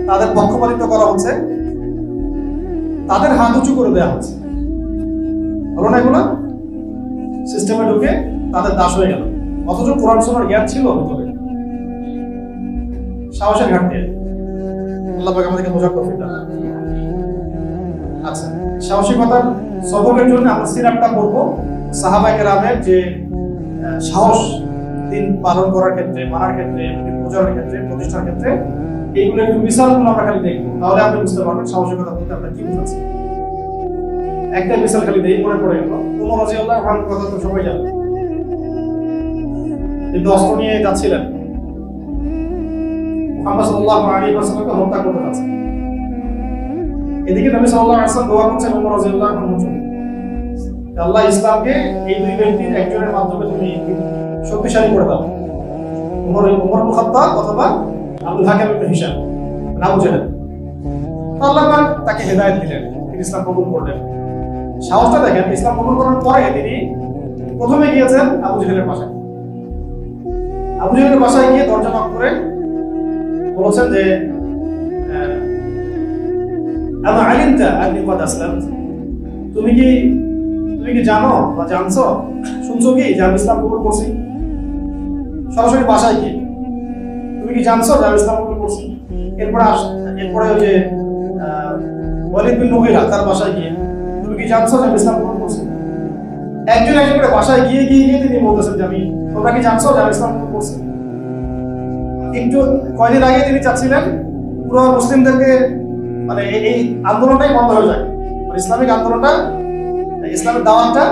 তাদের পক্ষপাতিত্ব করা হচ্ছে, তাদের হাত উঁচু করে দেওয়া হচ্ছে। হলো না এগুলো? সিস্টেমে ঢুকে তাদের দাস হয়ে গেল, অথচ কোরআন সুন্নাহর জ্ঞান ছিল ভিতরে। সাহসের ঘাটতি। আল্লাহ পাক আমাদেরকে বোঝার তৌফিক দান। আচ্ছা, সাহসিকতার সবকের জন্য আমরা সিরাতটা পড়ব। সাহাবায়ে কেরামের যে সাহস দিন পালন করার ক্ষেত্রে, মানার ক্ষেত্রে, প্রচারের ক্ষেত্রে, প্রতিষ্ঠার ক্ষেত্রে, এইগুলো একটু মিসালগুলো আমরা খালি দেখবো, তাহলে আপনি বুঝতে পারবেন সাহসিকতা বলতে আমরা কি বুঝাচ্ছি। একটা মিসাল খালি দেই, মনে পড়ে গেল, ওমর রাদিয়াল্লাহু আনহু কথা তো সবাই জানে। তিনি অস্ত্র নিয়ে যাচ্ছিলেন, মুহাম্মদ সাল্লাল্লাহু আলাইহি ওয়াসাল্লামকে হত্যা করতে যাচ্ছেন। এদিকে নবী সাল্লাল্লাহু আলাইহি ওয়াসাল্লাম দোয়া করছেন ওমর রাদিয়াল্লাহু আনহুর জন্য, আল্লাহ ইসলামকে এই দুই ব্যক্তির একজনের মাধ্যমে তুমি শক্তিশালী করে দাও, ওমর ইবনে খাত্তাব অথবা আবুল হাকিম ইবনে হিশাম, আবু জাহেল। আল্লাহ পাক তাকে হেদায়েত দিলেন, তিনি ইসলাম কবুল করলেন। সাহসটা দেখেন, ইসলাম কবুল করার পরে তিনি প্রথমে গিয়েছেন আবু জাহেলের বাসায়। আবু জাহেলের বাসায় গিয়ে দরজা নক করে বলেছেন যে আমা আলিমতা আন্নী ক্বাদ আসলামতু, তুমি কি জানো বা জানছো, শুনছো কি যে আমি ইসলাম কবুল করছি? সরাসরি বাসায় গিয়ে তুমি কি জানছো যে আমি ইসলাম কবুল করছি? এরপরে ওই যে ওয়ালিদ বিন মুগীরা তার বাসায় গিয়ে তুমি কি জানছো যে আমি ইসলাম কবুল করছি? একজন করে বাসায় গিয়ে তিনি বলতেছেন যে তোমরা কি জানছো যে আমি ইসলাম কবুল করছি? একটু কয়দিন আগে তিনি চাচ্ছিলেন পুরো মুসলিমদেরকে মানে এই আন্দোলনটাই বন্ধ হয়ে যায়, ইসলামিক আন্দোলনটা, ইসলামের দাওয়াতটা,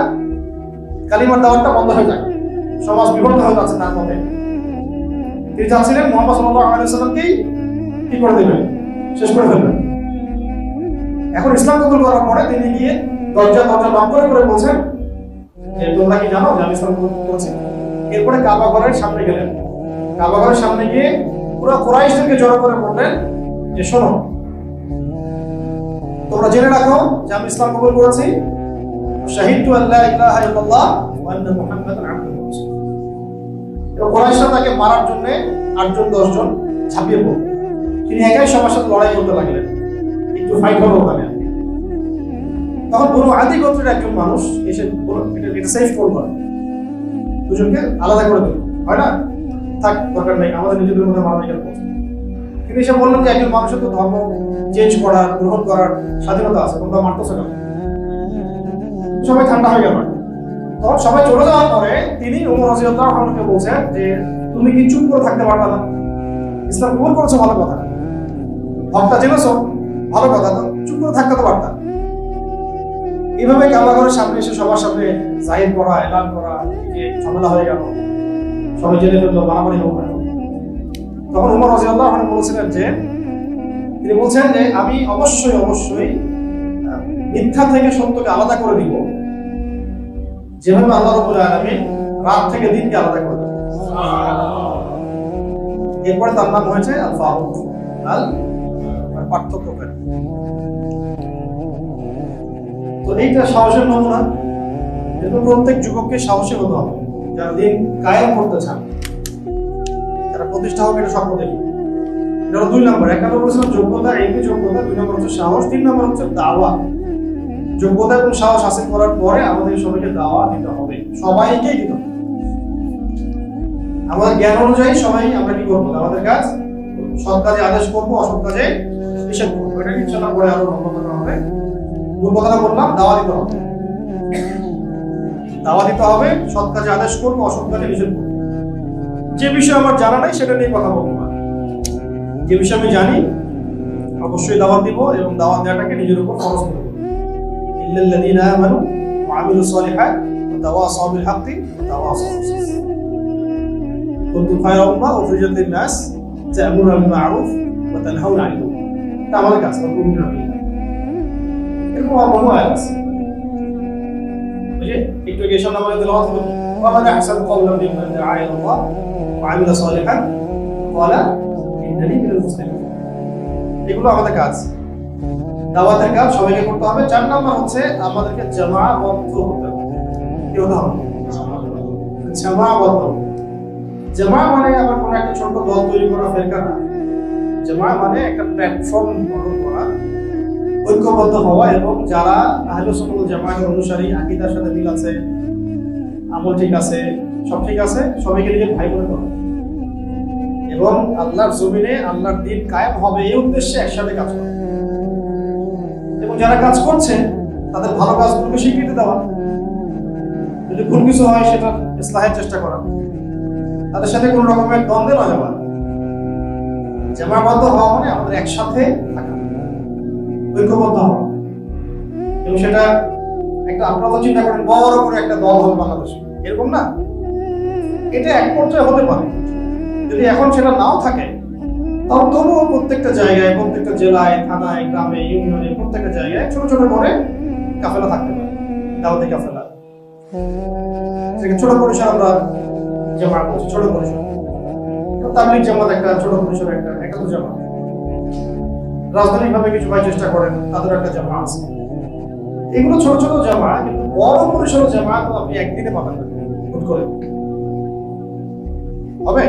কালিমার দাওয়াতটা বন্ধ হয়ে যায়, সমাজ বিভক্ত হয়ে যাচ্ছে তার মধ্যে। তিনি চাচ্ছিলেন মুহাম্মদ সাল্লাল্লাহু আলাইহি ওয়াসাল্লামকেই কি করে দেবেন, শেষ করে ফেলবেন। এখন ইসলাম কবুল করার পরে তিনি গিয়ে দরজা নক করে বলছেন যে তোমরা কি জানো যে আমি ইসলাম কবুল করেছি? এরপরে কাবা ঘরের সামনে গেলেন, কাবা ঘরের সামনে গিয়ে পুরো কুরাইশদেরকে জড়ো করে বললেন যে শোনো, তোমরা জেনে রাখো যে আমি ইসলাম কবুল করেছি, শাহিদতু আল্লা ইলাহা ইল্লাল্লাহ ওয়া আন্না মুহাম্মাদান আবদুহু ওয়া রাসূলুহু। এবং কুরাইশরা তাকে মারার জন্য 8-10 জন ঝাঁপিয়ে পড়ল। তিনি একাই সবার সাথে লড়াই করতে লাগলেন, একটু ফাইট হলো ওখানে। তখন বনু আদি গোত্রের একজন মানুষ এসে এটা সেফ করল, দুজনকে আলাদা করে দিল, হয় না, থাক দরকার নেই, আমাদের নিজেদের মধ্যে মারামারি করছে। তিনি এসে বললেন যে একজন মানুষের তো ধর্ম চেঞ্জ করার, গ্রহণ করার স্বাধীনতা আছে, তোমরা মারতেছো কেন? সবাই ঠান্ডা হয়ে গেল। তখন সবাই চলে যাওয়ার পরে তিনি ওমর রাদিয়াল্লাহু আনহুকে বলছেন যে তুমি কি চুপ করে থাকতে পারবে না? ইসলাম কবুল করেছো ভালো কথা, হকটা জেনেছো ভালো কথা, তো চুপ করে থাকতে তো পারতা। এইভাবে কাবা ঘরের সামনে এসে সবার সামনে জাহির করা, এলান করা, যে ঝামেলা হয়ে গেল, সবাই জেনে ফেললো, মারামারি হোক না। তখন ওমর রাদিয়াল্লাহু আনহু বলেছিলেন যে তিনি বলছেন যে আমি অবশ্যই মিথ্যা থেকে সত্যকে আলাদা করে দিব, যেভাবে আল্লাহ রাব্বুল আলামিন রাত থেকে দিনকে আলাদা করে দেন। এরপরে তার নাম হয়েছে আল ফারুক, পার্থক্যকারী। তো এইটা সাহসের নমুনা। কিন্তু প্রত্যেক যুবককে সাহসী হতে হবে, যারা দিন কায়েম করতে চান, যারা প্রতিষ্ঠা হবে, এটা স্বপ্ন দেখি। এটা 2 নম্বর। 1 নম্বর হচ্ছে যোগ্যতা, এমনি যোগ্যতা, 2 নম্বর হচ্ছে সাহস, 3 নম্বর হচ্ছে দাওয়া। যোগ্যতা এবং সাহস হাসিল করার পরে আমাদের সবাইকে দাওয়া দিতে হবে, সবাইকেই দিতে হবে। আমাদের জ্ঞান অনুযায়ী সবাই আমরা কি করবো, আমাদের কাজ, সৎ কাজে আদেশ করবো, অসৎ কাজে নিষেধ করবো। এটা ইনশাআল্লাহ পরে আরো লম্বা কথা হবে। কোন কথাটা বললাম? দাওয়া দিতে হবে, দাওয়া দিতে হবে, সৎ কাজে আদেশ করবো, অসৎ কাজে নিষেধ করবো। যে বিষয় আমার জানা নাই সেটা নিয়ে কথা বলবো না, যে বিষয় আমি জানি অবশ্যই দাওয়াত দিব, এবং দাওয়াত দেওয়াটাকে নিজের উপর খরচ করবো। ইল্লাল্লাযীনা আমানু ওয়া আমিলুস সালিহাত ওয়া তাওয়াসাউ বিল হাক্কি ওয়া তাওয়াসাউ বিস সাবর। কুনতুম খায়রা উম্মাহ উখরিজাত লিন-নাস তা'মুরুনা বিল মা'রুফ ওয়া তানহাউনা আনিল মুনকার। এটা আমাদের কাজ, এরকম বহু আয়াত আছে। বুঝে একটু আগে সামনে আমাদের তেলাওয়াত হলো, ওয়া মান আহসানু কওলান মিম্মান দাআ ইলাল্লাহ ওয়া আমিলা সালিহান ওয়া ক্বালা ইন্নানি মিনাল মুসলিমিন। এগুলো আমাদের কাজ, দাওয়াতের কাজ সবাইকে করতে হবে। 4 নম্বর হচ্ছে আমাদেরকে জামাআবদ্ধ হতে হবে। কি হতে হবে? জামাআবদ্ধ। জামা মানে আবার কোন একটা ছোট দল তৈরি করা, ফেরকা না। জামা মানে একটা প্ল্যাটফর্ম গঠন করা, ঐক্যবদ্ধ হওয়া, এবং যারা আহলে সুন্নাত ওয়াল জামাতের অনুসারী, আকীদার সাথে মিল আছে, আমল ঠিক আছে, সব ঠিক আছে, সবাইকে নিজের ভাই বোন করা, এবং আল্লাহর জমিনে আল্লাহর দ্বীন কায়েম হবে এই উদ্দেশ্যে একসাথে কাজ করা। এবং যারা কাজ করছে তাদের ভালো কাজগুলোকে স্বীকৃতি দেওয়া, যদি ভুল কিছু হয় সেটা ইসলাহের চেষ্টা করা, তাদের সাথে কোনো রকমের দ্বন্দ্বে না যাওয়া। জামাবদ্ধ হওয়া মানে আমাদের একসাথে থাকা, ঐক্যবদ্ধ হওয়া। এবং সেটা একটা, আপনারা চিন্তা করেন বড় করে একটা দল হবে বাংলাদেশে, এরকম না, এটা এক পর্যায়ে হতে পারে। যদি এখন সেটা নাও থাকে, তাও তবুও প্রত্যেকটা জায়গায়, প্রত্যেকটা জেলায়, থানায়, গ্রামে, ইউনিয়নে, প্রত্যেকটা জায়গায় ছোট ছোট করে কাফেলা থাকতে পারে, দাওয়াতি কাফেলা। ছোট পরিসর আমরা জামাত করছি, ছোট পরিসর। তাবলীগ জামাত একটা ছোট পরিসর, একটা তো জামাত। রাজনৈতিক ভাবে কিছু ভাই চেষ্টা করেন, তাদের একটা জামা আছে। এগুলো ছোট ছোট জামা, কিন্তু বড় পরিসর জামা তো আপনি একদিনে পাবেন না হুট করে, হবে?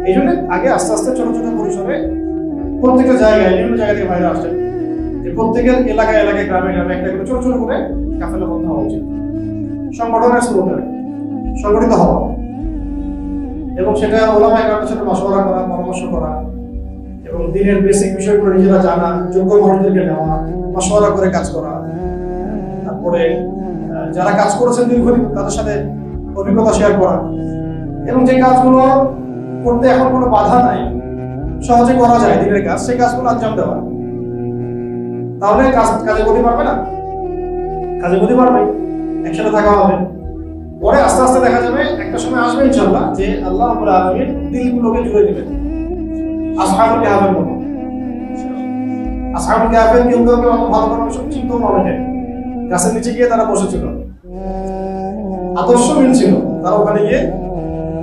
এই জন্য আগে আস্তে আস্তে ছোট ছোট পরিসরে প্রত্যেকটা জায়গায়, বিভিন্ন জায়গা থেকে ভাইরা আসছেন, যে প্রত্যেকের এলাকায় এলাকায়, গ্রামে গ্রামে একটা করে ছোট ছোট করে কাফেলাবদ্ধ হওয়া উচিত। সংগঠনের স্রোতে সংগঠিত হওয়া, এবং সেটা ওলামা একরামের সাথে মশওয়ারা করা, পরামর্শ করা, এবং দিনের বেসিক বিষয়গুলো নিজেরা জানা, যোগ্য মানুষদেরকে নেওয়া, মশওয়ারা করে কাজ করা। তারপরে যারা কাজ করেছেন দীর্ঘদিন, তাদের সাথে অভিজ্ঞতা শেয়ার করা, এবং যে কাজগুলো করতে এখন কোনো বাধা নাই, সহজে করা যায় দিনের কাজ, সেই কাজগুলো আঞ্জাম দেওয়া। তাহলে কাজে গতি পারবে না, কাজে গতি পারবে, একসাথে থাকা হবে। পরে আস্তে আস্তে দেখা যাবে, একটা সময় আসবে ইনশাআল্লাহ, যে আল্লাহ রাব্বুল আলামিন দিলগুলোকে জুড়ে দিবেন আসহাবুল কাহফের মতো। আসহাবুল কাহফের কেউ কেউ অত ভালো করে সব চিন্তাও হবে না, গাছের নিচে গিয়ে তারা বসেছিল, আদর্শ মিলছিল, তারা ওখানে গিয়ে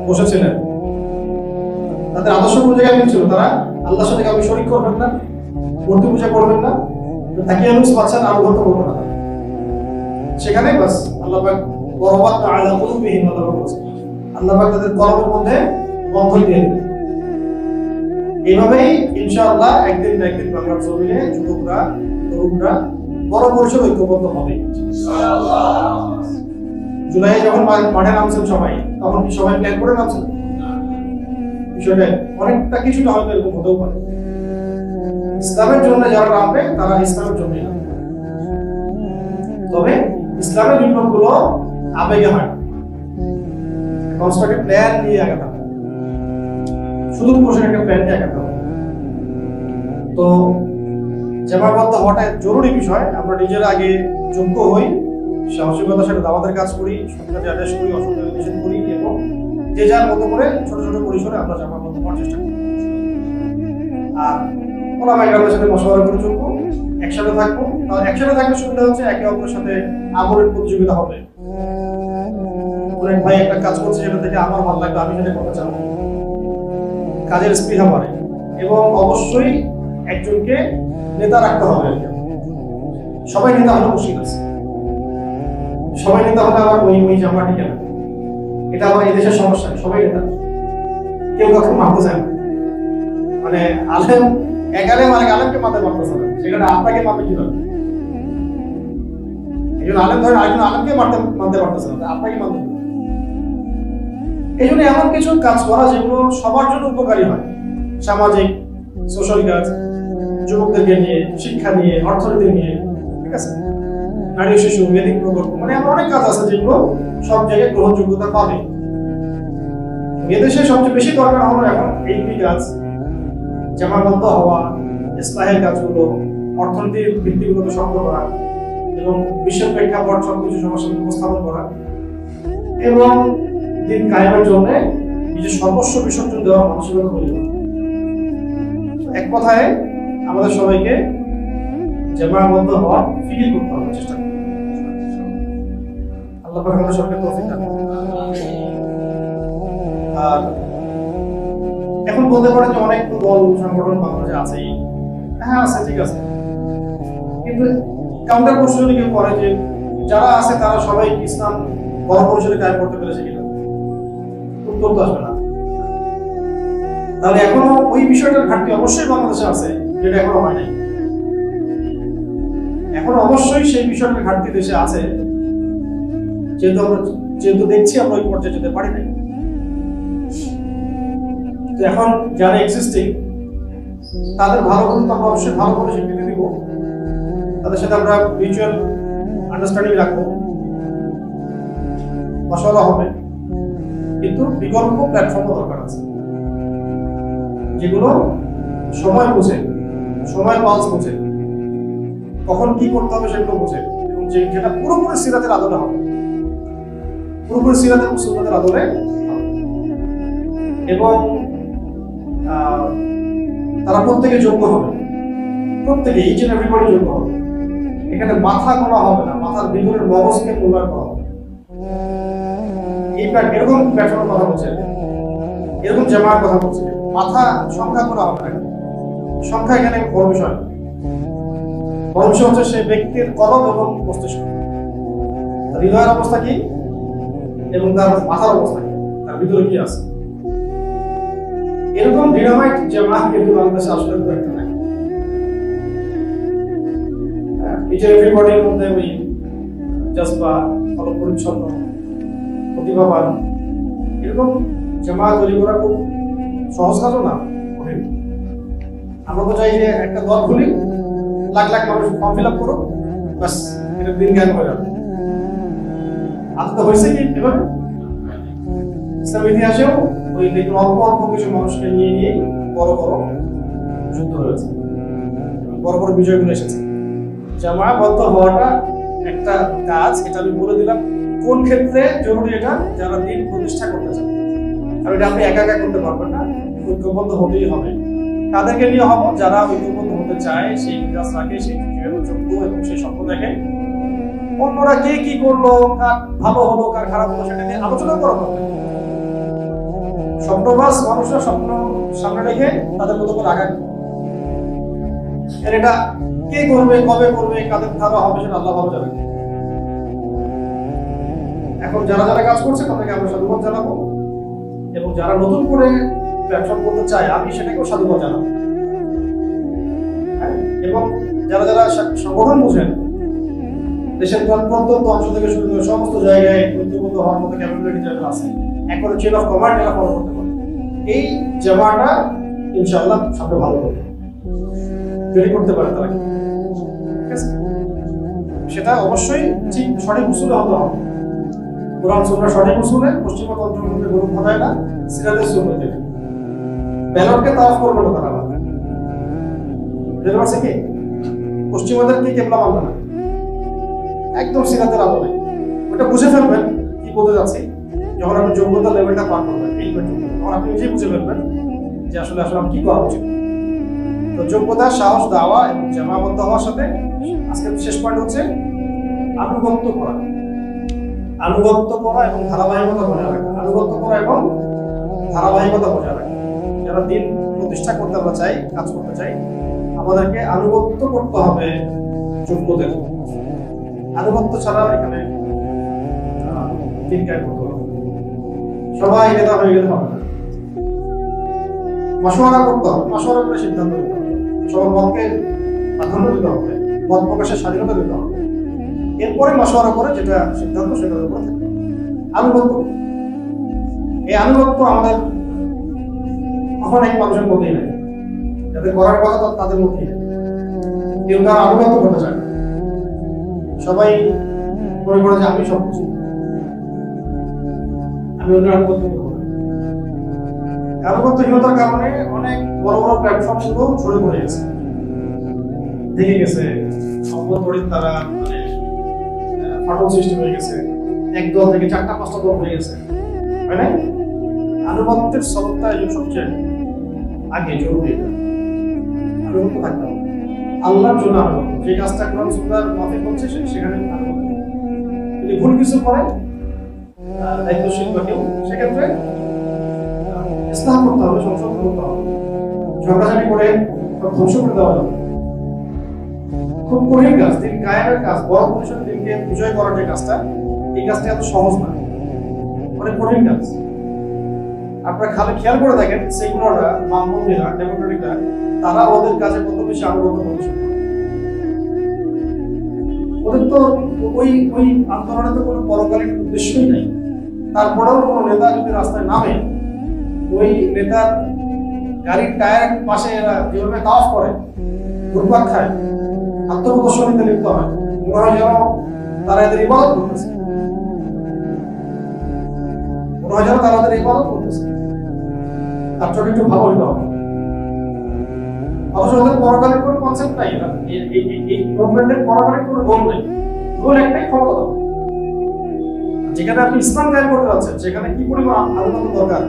বসেছিলেন, তাদের আদর্শ কোন জায়গায় মিলছিল। তারা আল্লাহর সাথে কাউকে শরীক করবেন না, মূর্তি পূজা করবেন না, তাকিয়ে লুস পাচ্ছেন আর উদ্ধত করবেন না। সেখানে বাস আল্লাহ পাক বরবাত আলা কুলুবিহিম, আল্লাহ পাক তাদের কলবের মধ্যে বন্ধন দিয়ে দেবেন। এইভাবেই ইনশাআল্লাহ একদিন না একদিন বাংলার জমিনে যুবকরা, তরুণরা বড় পরিসর ঐক্যবদ্ধ হবে ইনশাআল্লাহ। জুলাই যখন মাঠে নামছেন সবাই, তখন কি সবাই প্ল্যান করে নামছেন? বিষয়টা অনেকটা কিছুটা হয়তো এরকম হতেও পারে। ইসলামের জন্য যারা নামবে, তারা ইসলামের জন্যই নামবে। তবে ইসলামের বিপ্লবগুলো আবেগে হয়, কনস্ট্রাক্টিভ প্ল্যান নিয়ে আগাতে হবে, শুধু বসে একটা প্ল্যান নিয়ে আগাতে হবে। তো জামাবদ্ধ হওয়াটা জরুরি বিষয়। আমরা নিজেরা আগে যোগ্য হই, সাহসিকতার সাথে দাওয়াতের কাজ করি, সত্যি আদেশ করি, অসত্য নিষেধ করি, এবং যে যার মতো করে ছোট ছোট পরিসরে আমরা জামাবদ্ধ হওয়ার চেষ্টা করি। আর ওলামা একরামের সাথে মশওয়ারা করে চলবো, একসাথে থাকবো। তাহলে একসাথে থাকলে সুবিধা হচ্ছে, একে অপরের সাথে আমলের প্রতিযোগিতা হবে। অনেক ভাই একটা কাজ করছে, সেটা থেকে আমার ভালো লাগবে, আমি সেটা করতে চাবো, কাজের স্পৃহা বাড়ে। এবং অবশ্যই একজনকে নেতা রাখতে হবে। সবাই নেতা হলে মুশকিল আছে, সবাই নেতা হলে আবার ওই জামা টিকে না। এটা আমার এই দেশের সমস্যা, সবাই নেতা, কেউ কাউকে মারতে চায় না। মানে আলেম এক আলেম আরেক আলেমকে মাথায় মারতেছে না, সেখানে আপনাকে মারতে কি হবে? একজন আলেম ধরেন আরেকজন আলেমকে মানতে পারতেছে না, আপনাকে মানতে হবে। এই জন্য এমন কিছু কাজ করা যেগুলো সবার জন্য উপকারী হয়, সামাজিক, সোশ্যাল কাজ, যুবকদেরকে নিয়ে, শিক্ষা নিয়ে, অর্থনীতি নিয়ে, ঠিক আছে, নারী শিশু মেদিক প্রকল্প, মানে এমন অনেক কাজ আছে যেগুলো সব জায়গায় গ্রহণযোগ্যতা পাবে। এদেশে সবচেয়ে বেশি দরকার হলো এখন এই দুই কাজ, জামাবদ্ধ হওয়া, ইসলাহের কাজগুলো, অর্থনীতির ভিত্তিগুলোকে শক্ত করা, এবং বিশ্বের প্রেক্ষাপট সবকিছু সমস্যা উপস্থাপন করা, এবং দিন কায়েমের জন্য নিজের সর্বস্ব বিসর্জন দেওয়ার মানসিকতা তৈরি করা। এক কথায় আমাদের সবাইকে জামাবদ্ধ হওয়ার ফিকির করতে হবে, চেষ্টা করতে হবে। আল্লাহ পাক আমাদের সবাইকে তৌফিক দান করুন। আর এখন বলতে পারেন যে অনেক দল সংগঠন বাংলাদেশে আছেই, হ্যাঁ আছে, ঠিক আছে, কিন্তু কাউন্টার প্রশ্ন যদি কেউ করে যে যারা আছে তারা সবাই ইসলাম বড় পরিসরে কায়েম করতে পেরেছে কিনা, উত্তর তো আসবে না। তাহলে এখনো ওই বিষয়টার ঘাটতি অবশ্যই বাংলাদেশে আছে, যেটা এখনো হয় নাই। এখন অবশ্যই সেই বিষয়টার ঘাটতি দেশে আছে, যেহেতু দেখছি আমরা ওই পর্যায়ে যেতে পারি নাই। তো এখন যারা এক্সিস্টিং, তাদের ভালো করে আমরা অবশ্যই ভালো করে স্বীকৃতি দিব, তাদের সাথে আমরা মিউচুয়াল আন্ডারস্ট্যান্ডিং রাখবো, মশলা হবে, কিন্তু বিকল্প প্ল্যাটফর্ম দরকার আছে, যেগুলো সময় বোঝে, সময় পালস বোঝে, কখন কি করতে হবে সেগুলো বোঝে, এবং যেটা পুরোপুরি সিরাতের আদলে হবে, পুরোপুরি সিরাতের সুন্নাতের আদলে এবং তারা প্রত্যেকে যোগ্য হবে, প্রত্যেকে ইচ এন্ড এভরিবডি যোগ্য হবে। এখানে মাথা গোনা হবে না, মাথার ভিতরের মগজকে মূল্যায়ন করা হবে। এই এরকম প্ল্যাটফর্মের কথা বলছে, এরকম জামার কথা বলছে। মাথা সংখ্যা করা হবে না, সংখ্যা এখানে বড় বিষয়। বড় বিষয় হচ্ছে সেই ব্যক্তির কলব এবং মস্তিষ্ক, হৃদয়ের অবস্থা কি এবং তার মাথার অবস্থা কি, তার ভিতরে কি আছে। এরকম ডিনামাইট জামাত কিন্তু বাংলাদেশে আসলে খুব একটা নাই। এই যে এভরিবডির মধ্যে ওই জজবা, ভালো পরিচ্ছন্ন, প্রতিভাবান, এরকম জামাত তৈরি করা খুব সহজ কাজও না। আমরা তো চাই যে একটা দল খুলি, লাখ লাখ মানুষ ফর্ম ফিল আপ করুক, বাস এটা দিন জ্ঞান হয়ে যাবে। আজ তো হয়েছে কি এভাবে ইসলাম ইতিহাসেও ওই দেখুন অল্প অল্প কিছু মানুষকে নিয়ে নিয়ে বড় বড় যুদ্ধ হয়েছে, বড় বড় বিজয়গুলো এসেছে। জামায়াতবদ্ধ হওয়াটা একটা কাজ, এটা আমি বলে দিলাম কোন ক্ষেত্রে জরুরি। এটা যারা দিন প্রতিষ্ঠা করতে চান, আর এটা আপনি একা একা করতে পারবেন না, ঐক্যবদ্ধ হতেই হবে। তাদেরকে নিয়ে হবো যারা ঐক্যবদ্ধ হতে চায়, সেই বিকাশ রাখে, সেই যোগ্য এবং সেই স্বপ্ন দেখে। অন্যরা কে কি করলো, কার ভালো হলো, কার খারাপ হলো, সেটা নিয়ে আলোচনা করা হবে। স্বপ্নবাস মানুষরা স্বপ্ন সামনে রেখে তাদের মতো করে আগায়। এটা কে করবে, কবে করবে, কাদের ধারা হবে, সেটা আল্লাহ ভালো জানেন। এখন যারা যারা কাজ করছে তাদেরকে আমরা সাধুবাদ জানাবো, এবং যারা নতুন করে প্ল্যাটফর্ম করতে চায় আমি সেটাকেও সাধুবাদ জানাবো। এবং যারা যারা সংগঠন বুঝেন, দেশের প্রত্যন্ত অংশ থেকে শুরু করে সমস্ত জায়গায় ঐক্যবদ্ধ হওয়ার মতো ক্যাপাবিলিটি যারা আছে, এখন চেন অফ কমান্ড এরা ফলো করতে পারে। এই জামাটা ইনশাআল্লাহ সামনে ভালো হবে, তৈরি করতে পারে তারা। ঠিক আছে, সেটা অবশ্যই ঠিক সঠিক উসুলে হতে হবে। কোরআন সুন্নাহ সঠিক উসুলে, পশ্চিমা তন্ত্রের মধ্যে গরু খাওয়ায় না, সিরাতের সুন্নতে। ব্যালটকে তাওয়াফ করবে না তারা। বুঝতে পারছে কি? পশ্চিমাদের কি কেবলা মানবে না, একদম সিরাতের আলোকে ওটা বুঝে ফেলবেন কি বলতে যাচ্ছি। যখন আপনি যোগ্যতা লেভেলটা পার করবেন, তখন আপনি নিজেই বুঝে ফেলবেন যে আসলে আসলে আমি কি করা উচিত। তো যোগ্যতা, সাহস, দাওয়া এবং জামাবদ্ধ হওয়ার সাথে আজকের শেষ পয়েন্ট হচ্ছে আনুগত্য করা। আনুগত্য করা এবং ধারাবাহিকতা বজায় রাখা। আনুগত্য করা এবং ধারাবাহিকতা বজায় রাখা। যারা দিন প্রতিষ্ঠা করতে আমরা চাই, কাজ করতে চাই, আমাদেরকে আনুগত্য করতে হবে যোগ্যদের। আনুগত্য ছাড়া এখানে দিন কাজ করতে হবে। সবাই নেতা হয়ে গেলে হবে না, মশওয়ারা করতে হবে, মশওয়ারা করে সিদ্ধান্ত নিতে হবে, সবার মতকে প্রাধান্য দিতে হবে, মত প্রকাশের স্বাধীনতা দিতে হবে। এরপরে মশওয়ারা করে যেটা সিদ্ধান্ত সেটার উপরে থাকতে হবে। আনুগত্য, এই আনুগত্য আমাদের অনেক মানুষের মধ্যেই নেই, যাদের করার কথা তাদের মধ্যেই নেই। কেউ তার আনুগত্য করতে চায় না, সবাই মনে করে যে আমি সব কিছু, আমি অন্য আনুগত্য করবো না। আনুগত্যহীনতার কারণে অনেক বড় বড় প্ল্যাটফর্ম গুলো ছড়ে পড়ে গেছে, দেখে গেছে অভ্যন্তরীণ তারা মানে ফাটল সৃষ্টি হয়ে গেছে, এক দল থেকে 4টা-5টা দল হয়ে গেছে, তাই না? আনুগত্যের সবটা সবচেয়ে আগে জরুরি। আনুগত্য থাকতে হবে আল্লাহর জন্য। আনুগত্য যে কাজটা কোরআন সুন্নাহর মাফিক হচ্ছে সেখানে আনুগত্য। যদি ভুল কিছু করে দায়িত্বশীল বা কেউ, সেক্ষেত্রে ইসলাম করতে হবে, সংশোধন করতে হবে। ঝগড়াঝাড়ি করে ধ্বংস করে দেওয়া যাবে। খুব কঠিন কাজ, দিন কায়েমের কাজ, বড় পরিসরে দিনকে বিজয় করার যে কাজটা, এই কাজটা এত সহজ না, অনেক কঠিন কাজ। আপনারা খালি খেয়াল করে দেখেন সেকুলাররা, বামপন্থীরা, ডেমোক্রেটিকরা, তারা ওদের কাজে কত বেশি আনুগত্য করছে। ওদের তো ওই ওই আন্দোলনে তো কোনো পরকালীন উদ্দেশ্যই নাই। তারপরেও কোনো নেতা যদি রাস্তায় নামে, ওই নেতার গাড়ির টায়ার পাশে এরা যেভাবে তাওয়াফ করে, ঘুরপাক খায়, আত্মপ্রদর্শনীতে লিপ্ত হয়, মনে হয় যেন তারা এদের ইবাদত করতেছে, মনে হয় যেন তারা এদের ইবাদত করতেছে। তার জন্য একটু ভালো হইতে হবে। অথচ ওদের পরকালের কোনো কনসেপ্ট নাই। এই গভর্নমেন্টের পরকালের কোনো গোল নেই, গোল একটাই, ক্ষমতা দেওয়া। যেখানে আপনি ইসলাম কায়েম করতে যাচ্ছেন, সেখানে কি পরিমাণ আনুগত্য দরকার,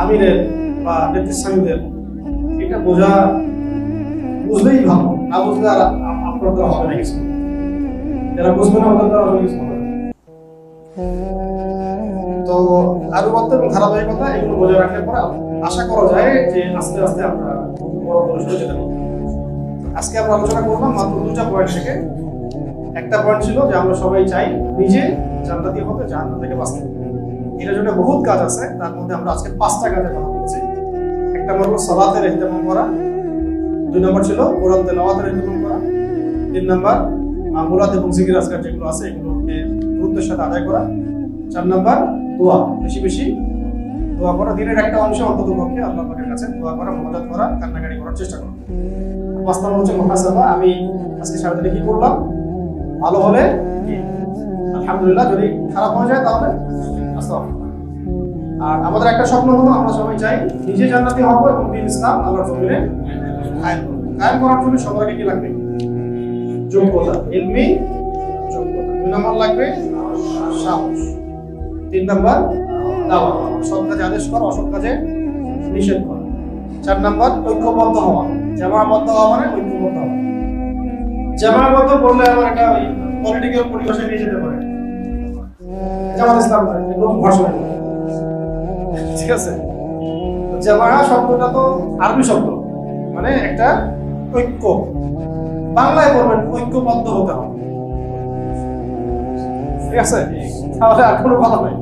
আমিরের বা নেতৃস্থানীয়দের, এটা বুঝলেই ভালো, না বুঝলে আর আপনার দ্বারা হবে না কিছু। যারা বুঝবে না ওদের দ্বারা কিছু হবে না। তো আনুগত্য এবং ধারাবাহিকতা এগুলো বজায় রাখলে পরে আশা করা যায় যে আস্তে আস্তে আমরা বড় পরিসরে যেতে পারবো। আজকে আমরা আলোচনা করলাম মাত্র 2টা পয়েন্ট থেকে। একটা পয়েন্ট ছিল যে আমরা সবাই চাই নিজে জান্নাতি হতে, জাহান্নাম থেকে বাঁচতে। এটার জন্য বহুত কাজ আছে, তার মধ্যে আমরা আজকে 5টা কাজের কথা বলছি। এক নম্বর হলো সালাতের ইহতিমাম করা, 2 নম্বর ছিল কোরআন তেলাওয়াতের ইহতিমাম করা, 3 নম্বর মামুলাত এবং জিকির আজকার যেগুলো আছে এগুলোকে গুরুত্বের সাথে আদায় করা, 4 নম্বর দোয়া, বেশি বেশি দোয়া করা, দিনের একটা অংশ অন্তত পক্ষে আল্লাহ পাকের কাছে দোয়া করা, মোনাজাত করা, কান্নাকাটি করার চেষ্টা করা। 5 নম্বর হচ্ছে মুহাসাবা, আমি আজকে সারাদিনে কি করলাম, ভালো হলে কি আলহামদুলিল্লাহ, যদি খারাপ হয়ে যায় তাহলে আস্তাগফিরুল্লাহ। আর আমাদের একটা স্বপ্ন হলো আমরা সবাই চাই নিজে জান্নাতি হব এবং দ্বীন ইসলাম আল্লাহর জমিনে কায়েম করব। কায়েম করার জন্য সবাইকে কি লাগবে? যোগ্যতা, ইলমি যোগ্যতা। 2 নম্বর লাগবে সাহস, 3 নম্বর দাওয়াত, সৎ কাজে আদেশ করা, অসৎ কাজে নিষেধ করা, 4 নম্বর ঐক্যবদ্ধ হওয়া। জামাবদ্ধ হওয়া মানে ঐক্যবদ্ধ হওয়া। জামাবদ্ধ বললে আমার একটা পলিটিক্যাল পরিভাষায় নিয়ে যেতে পারে, জামাত ইসলাম এরকম ভাষা, ঠিক আছে? জামায়া শব্দটা তো আরবি শব্দ, মানে একটা ঐক্য। বাংলায় বলবেন ঐক্যবদ্ধ হতে হবে, ঠিক আছে? তাহলে আর কোনো কথা নাই।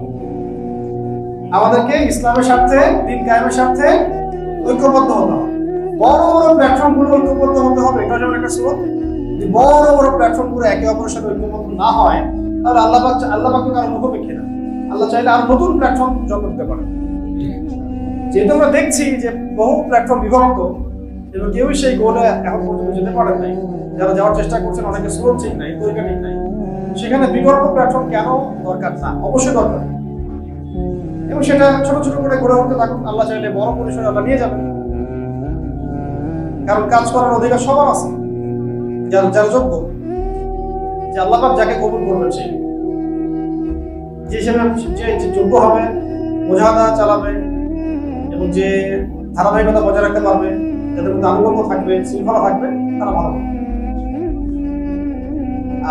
আমাদেরকে ইসলামের স্বার্থে, দ্বীন কায়েমের স্বার্থে ঐক্যবদ্ধ হতে হবে। বড় বড় প্ল্যাটফর্ম গুলো ঐক্যবদ্ধ হতে হবে, এটা যেমন একটা স্রোত। যদি বড় বড় প্ল্যাটফর্ম গুলো একে অপরের সাথে ঐক্যবদ্ধ না হয় তাহলে আল্লাহ পাক কারো মুখোমুখি না। আল্লাহ চাইলে আর নতুন প্ল্যাটফর্ম জন্ম দিতে পারে। যেহেতু আমরা দেখছি যে বহু প্ল্যাটফর্ম বিভক্ত এবং কেউই সেই গোলে এখন পর্যন্ত যেতে পারেন নাই, যারা যাওয়ার চেষ্টা করছেন অনেকে স্রোত ঠিক নাই, তরিকা ঠিক নাই, সেখানে বিকল্প প্ল্যাটফর্ম কেন দরকার? না, অবশ্যই দরকার। এবং সেটা ছোট ছোট করে গড়ে উঠতে থাকুন, আল্লাহ চাইলে বড় পরিসরে আল্লাহ নিয়ে যাবেন। কারণ কাজ করার অধিকার সবার আছে, যারা যোগ্য, যে আল্লাহ পাক যাকে কবুল করবেন সেই যে যোগ্য হবে, মুজাহাদা চালাবে এবং যে ধারাবাহিকতা বজায় রাখতে পারবে, যাদের মধ্যে আনুগত্য থাকবে, শৃঙ্খলা থাকবে, তারা ভালো হবে।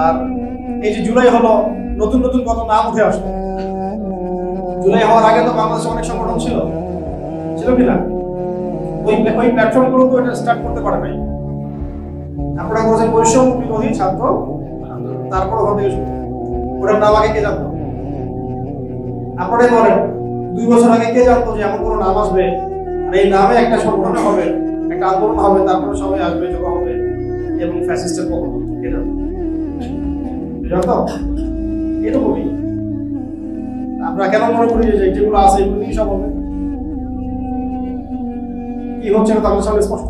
আর এই যে জুলাই হলো, নতুন নতুন কত নাম উঠে আসলো। জুলাই হওয়ার আগে তো বাংলাদেশে অনেক সংগঠন ছিল কিনা? ওই প্ল্যাটফর্ম গুলো তো এটা স্টার্ট করতে পারে নাই। আপনারা বলছেন বৈষম্য বিরোধী ছাত্র, তারপর ওখান থেকে শুরু। ওটার নাম আগে কে জানতো? আপনারাই বলেন 2 বছর আগে কে জানতো যে এমন কোনো নাম আসবে আর এই নামে একটা সংগঠন হবে, একটা আন্দোলন হবে, তারপরে সবাই আসবে, জমা হবে এবং ফ্যাসিস্টের পক্ষ কে জানতো? এরকমই আমরা কেন মনে করি যে যেগুলো আছে এগুলো নিয়ে সব হবে? কি হচ্ছে না তাদের সামনে স্পষ্ট,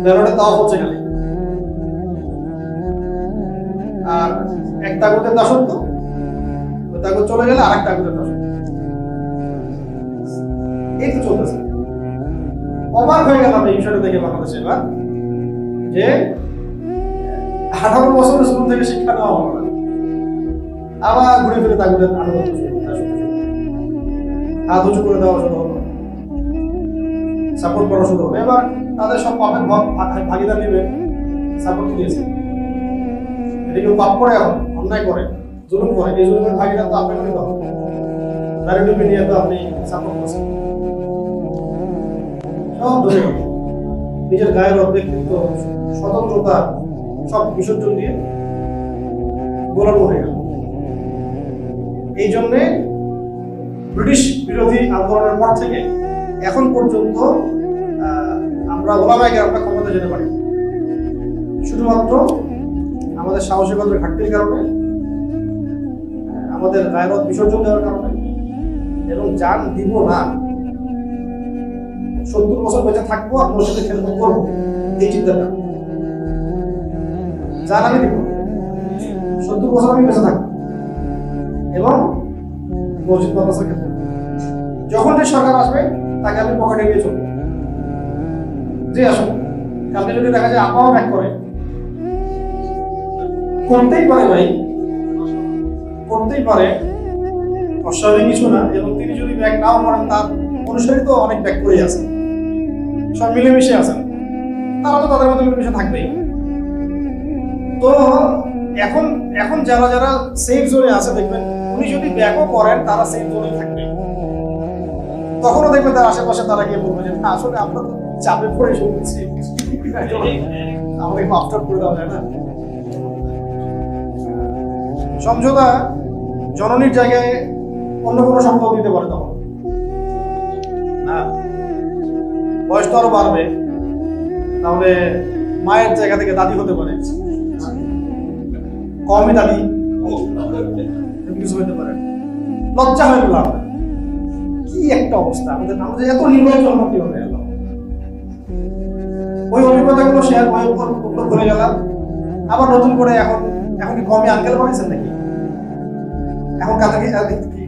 বেরোটা তাও হচ্ছে খালি। আর এক তাগুতের দাসত্ব, ওই তাগুত চলে গেলে আর এক তাগুতের দাসত্ব, এই তো চলতেছে। অবাক হয়ে গেলাম এই বিষয়টা দেখে বাংলাদেশে এবার, যে 18 বছরের স্কুল থেকে শিক্ষা নেওয়া হবে না, আবার ঘুরে ফিরে তাগুতের আনুগত্য শুরু, হাত উঁচু করে দেওয়া শুরু হলো, সাপোর্ট করা শুরু হবে। এবার তাদের সব পাপের ভাগিদার নেবে, সাপোর্ট দিয়েছে। এটা কেউ পাপ করে, এখন অন্যায় করে, জুলুম করে, এই জুলুমের ভাগিদার তো আপনাকে নিতে হবে। দাঁড়িয়ে নিয়ে তো আপনি সাপোর্ট করছেন, সব ধরে নিজের গায়ের ব্যক্তিত্ব, স্বতন্ত্রতা সব বিসর্জন দিয়ে গোলানো হয়ে গেল। এই জন্যে ব্রিটিশ বিরোধী আন্দোলনের পর থেকে এখন পর্যন্ত আমরা ওলামায়ে কেরামরা ক্ষমতা যেতে পারি শুধুমাত্র আমাদের সাহসিকতার ঘাটতির কারণে, আমাদের গায়রত বিসর্জন দেওয়ার কারণে, এবং জান দিব না, 70 বছর বেঁচে থাকবো, আপনার সাথে খেলবো করবো, এই চিন্তাটা। জান আমি দিব, 70 বছর আমি বেঁচে থাকবো এবং মসজিদ মাদ্রাসা খেলবো। যখন যে সরকার আসবে তাকে আমি পকেটে নিয়ে চলবো, যে আসুন। কালকে যদি দেখা যায় আপাও ব্যাক করে, করতেই পারে ভাই, করতেই পারে, অস্বাভাবিক কিছু না। এবং তিনি যদি ব্যাগ নাও করেন, তার অনুসারী তো অনেক ব্যাগ করেই আছে, সব মিলেমিশে আছেন, তারা তো তাদের মধ্যে মিলেমিশে থাকবেই। তো এখন এখন যারা যারা সেফ জোনে আছে দেখবেন, উনি যদি ব্যাগও করেন তারা সেফ জোনে থাকবে। তখনও দেখবেন তার আশেপাশে তারা গিয়ে বলবে যে না আসলে আমরা তো চাপে পড়ে শুনছি, আমাকে মাফ করে দেওয়া যায় না। সমঝোতা জননীর জায়গায় অন্য কোনো শব্দ দিতে পারে তখন না, বয়স তো আরো বাড়বে, তাহলে মায়ের জায়গা থেকে দাদি হতে পারে, কমই দাদি কিছু হতে পারে। লজ্জা হয়ে গেল, কি একটা অবস্থা আমাদের, আমাদের এত নির্বাচন কি হবে। ওই অভিজ্ঞতাগুলো শেয়ার ভুলে গেলাম, আবার নতুন করে এখন এখন কি কমি আঙ্কেল বানাইছেন নাকি? এখন কাতাকে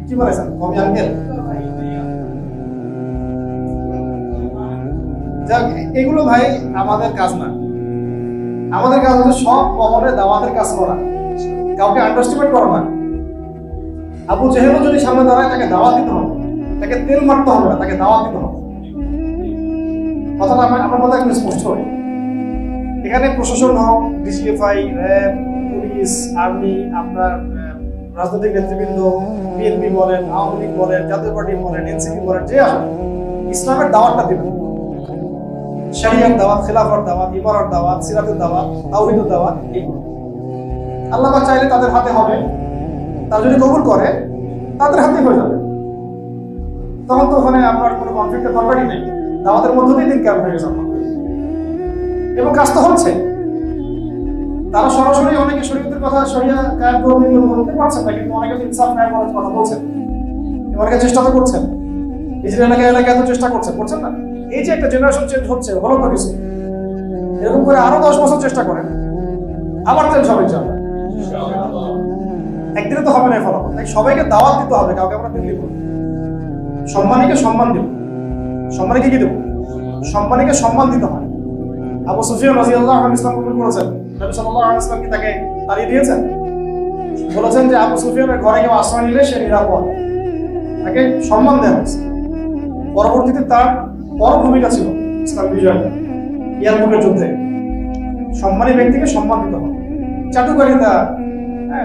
কি বানাইছেন, কমি আঙ্কেল? যাক, এগুলো ভাই আমাদের কাজ না। আমাদের কাজ হচ্ছে সব কমনে দাওয়াতের কাজ করা, কাউকে আন্ডারস্টিমেট করা না। আবু জেহেলও যদি সামনে দাঁড়ায়, তাকে দাওয়াত দিতে হবে, তাকে তেল মারতে হবে না, তাকে দাওয়াত দিতে হবে। কথাটা আমার কথা একটু স্পষ্ট হয়। এখানে প্রশাসন হোক, ডিজিএফআই, র্যাব, পুলিশ, আর্মি, আপনার রাজনৈতিক নেতৃবৃন্দ, বিএনপি বলেন, আওয়ামী লীগ বলেন, জাতীয় পার্টি বলেন, এনসিপি বলেন, যে আসেন ইসলামের দাওয়াতটা দিবেন। শরিয়ার দাওয়াত, খেলাফার দাওয়াত, ইমারার দাওয়াত, সিরাতের দাওয়াত, তাওহীদের দাওয়াত, এইগুলো আল্লাহ পাক চাইলে তাদের হাতে হবে, তারা যদি কবুল করে তাদের হাতে হয়ে যাবে। তখন তো ওখানে আপনার কোনো কনফ্লিক্টের দরকারই নেই, দাওয়াতের মধ্য দিয়ে দিন ক্যাম্প হয়ে গেছে এবং কাজ তো হচ্ছে। তারা সরাসরি অনেকে শরীয়তের কথা, শরিয়া কায়েম করবে বলতে পারছেন না, কিন্তু অনেকে ইনসাফ কায়েম করার কথা বলছেন, অনেকে চেষ্টা তো করছেন, নিজের এলাকায় এলাকায় তো চেষ্টা করছেন না। এই যে একটা জেনারেশন চেঞ্জ হচ্ছে, হলো তো কিছু, এরকম করে আরো 10 বছর চেষ্টা করেন, আবার চেঞ্জ হবে ইনশাআল্লাহ। একদিনে তো হবে না ফলাফল, তাই সবাইকে দাওয়াত দিতে হবে, কাউকে আমরা দিল্লি করব। সম্মানীকে সম্মান দেব, সম্মানীকে কি দেব? সম্মানীকে সম্মান দিতে হয়। আবু সুফিয়ান রাদিয়াল্লাহু আনহু ইসলাম কবুল করেছেন, নবী সাল্লাল্লাহু আলাইহি ওয়াসাল্লাম কি তাকে তাড়িয়ে দিয়েছেন? বলেছেন যে আবু সুফিয়ানের ঘরে কেউ আশ্রয় নিলে সে নিরাপদ, তাকে সম্মান দেওয়া হয়েছে। পরবর্তীতে তার বড় ভূমিকা ছিল ইসলাম বিজয়, ইয়ারমুকের যুদ্ধে। সম্মানী ব্যক্তিকে সম্মান দিতে হবে। চাটুকারিতা,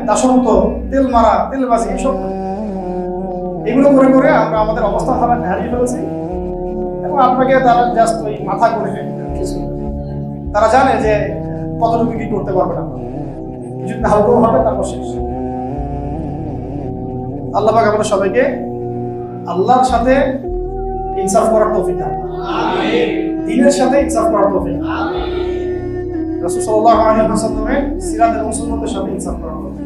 দাসত্ব, তেল মারা, তেলবাজি, এইসব এগুলো করে করে আমরা আমাদের অবস্থা হারিয়ে ফেলেছি। এবং আপনাকে তারা জাস্ট ওই মাথা করে কিছু, তারা জানে যে কতটুকু কি করতে পারবে না, কিছু হালকাও হবে, তারপর শেষ। আল্লাহ পাক আমাদের সবাইকে আল্লাহর সাথে ইনসাফ করার তৌফিক দান, আমিন। দ্বীনের সাথে ইনসাফ করার তৌফিক, আমিন। রাসূল সাল্লাল্লাহু আলাইহি ওয়াসাল্লামের সিরাত এবং সুন্নাতের সাথে ইনসাফ করার তৌফিক।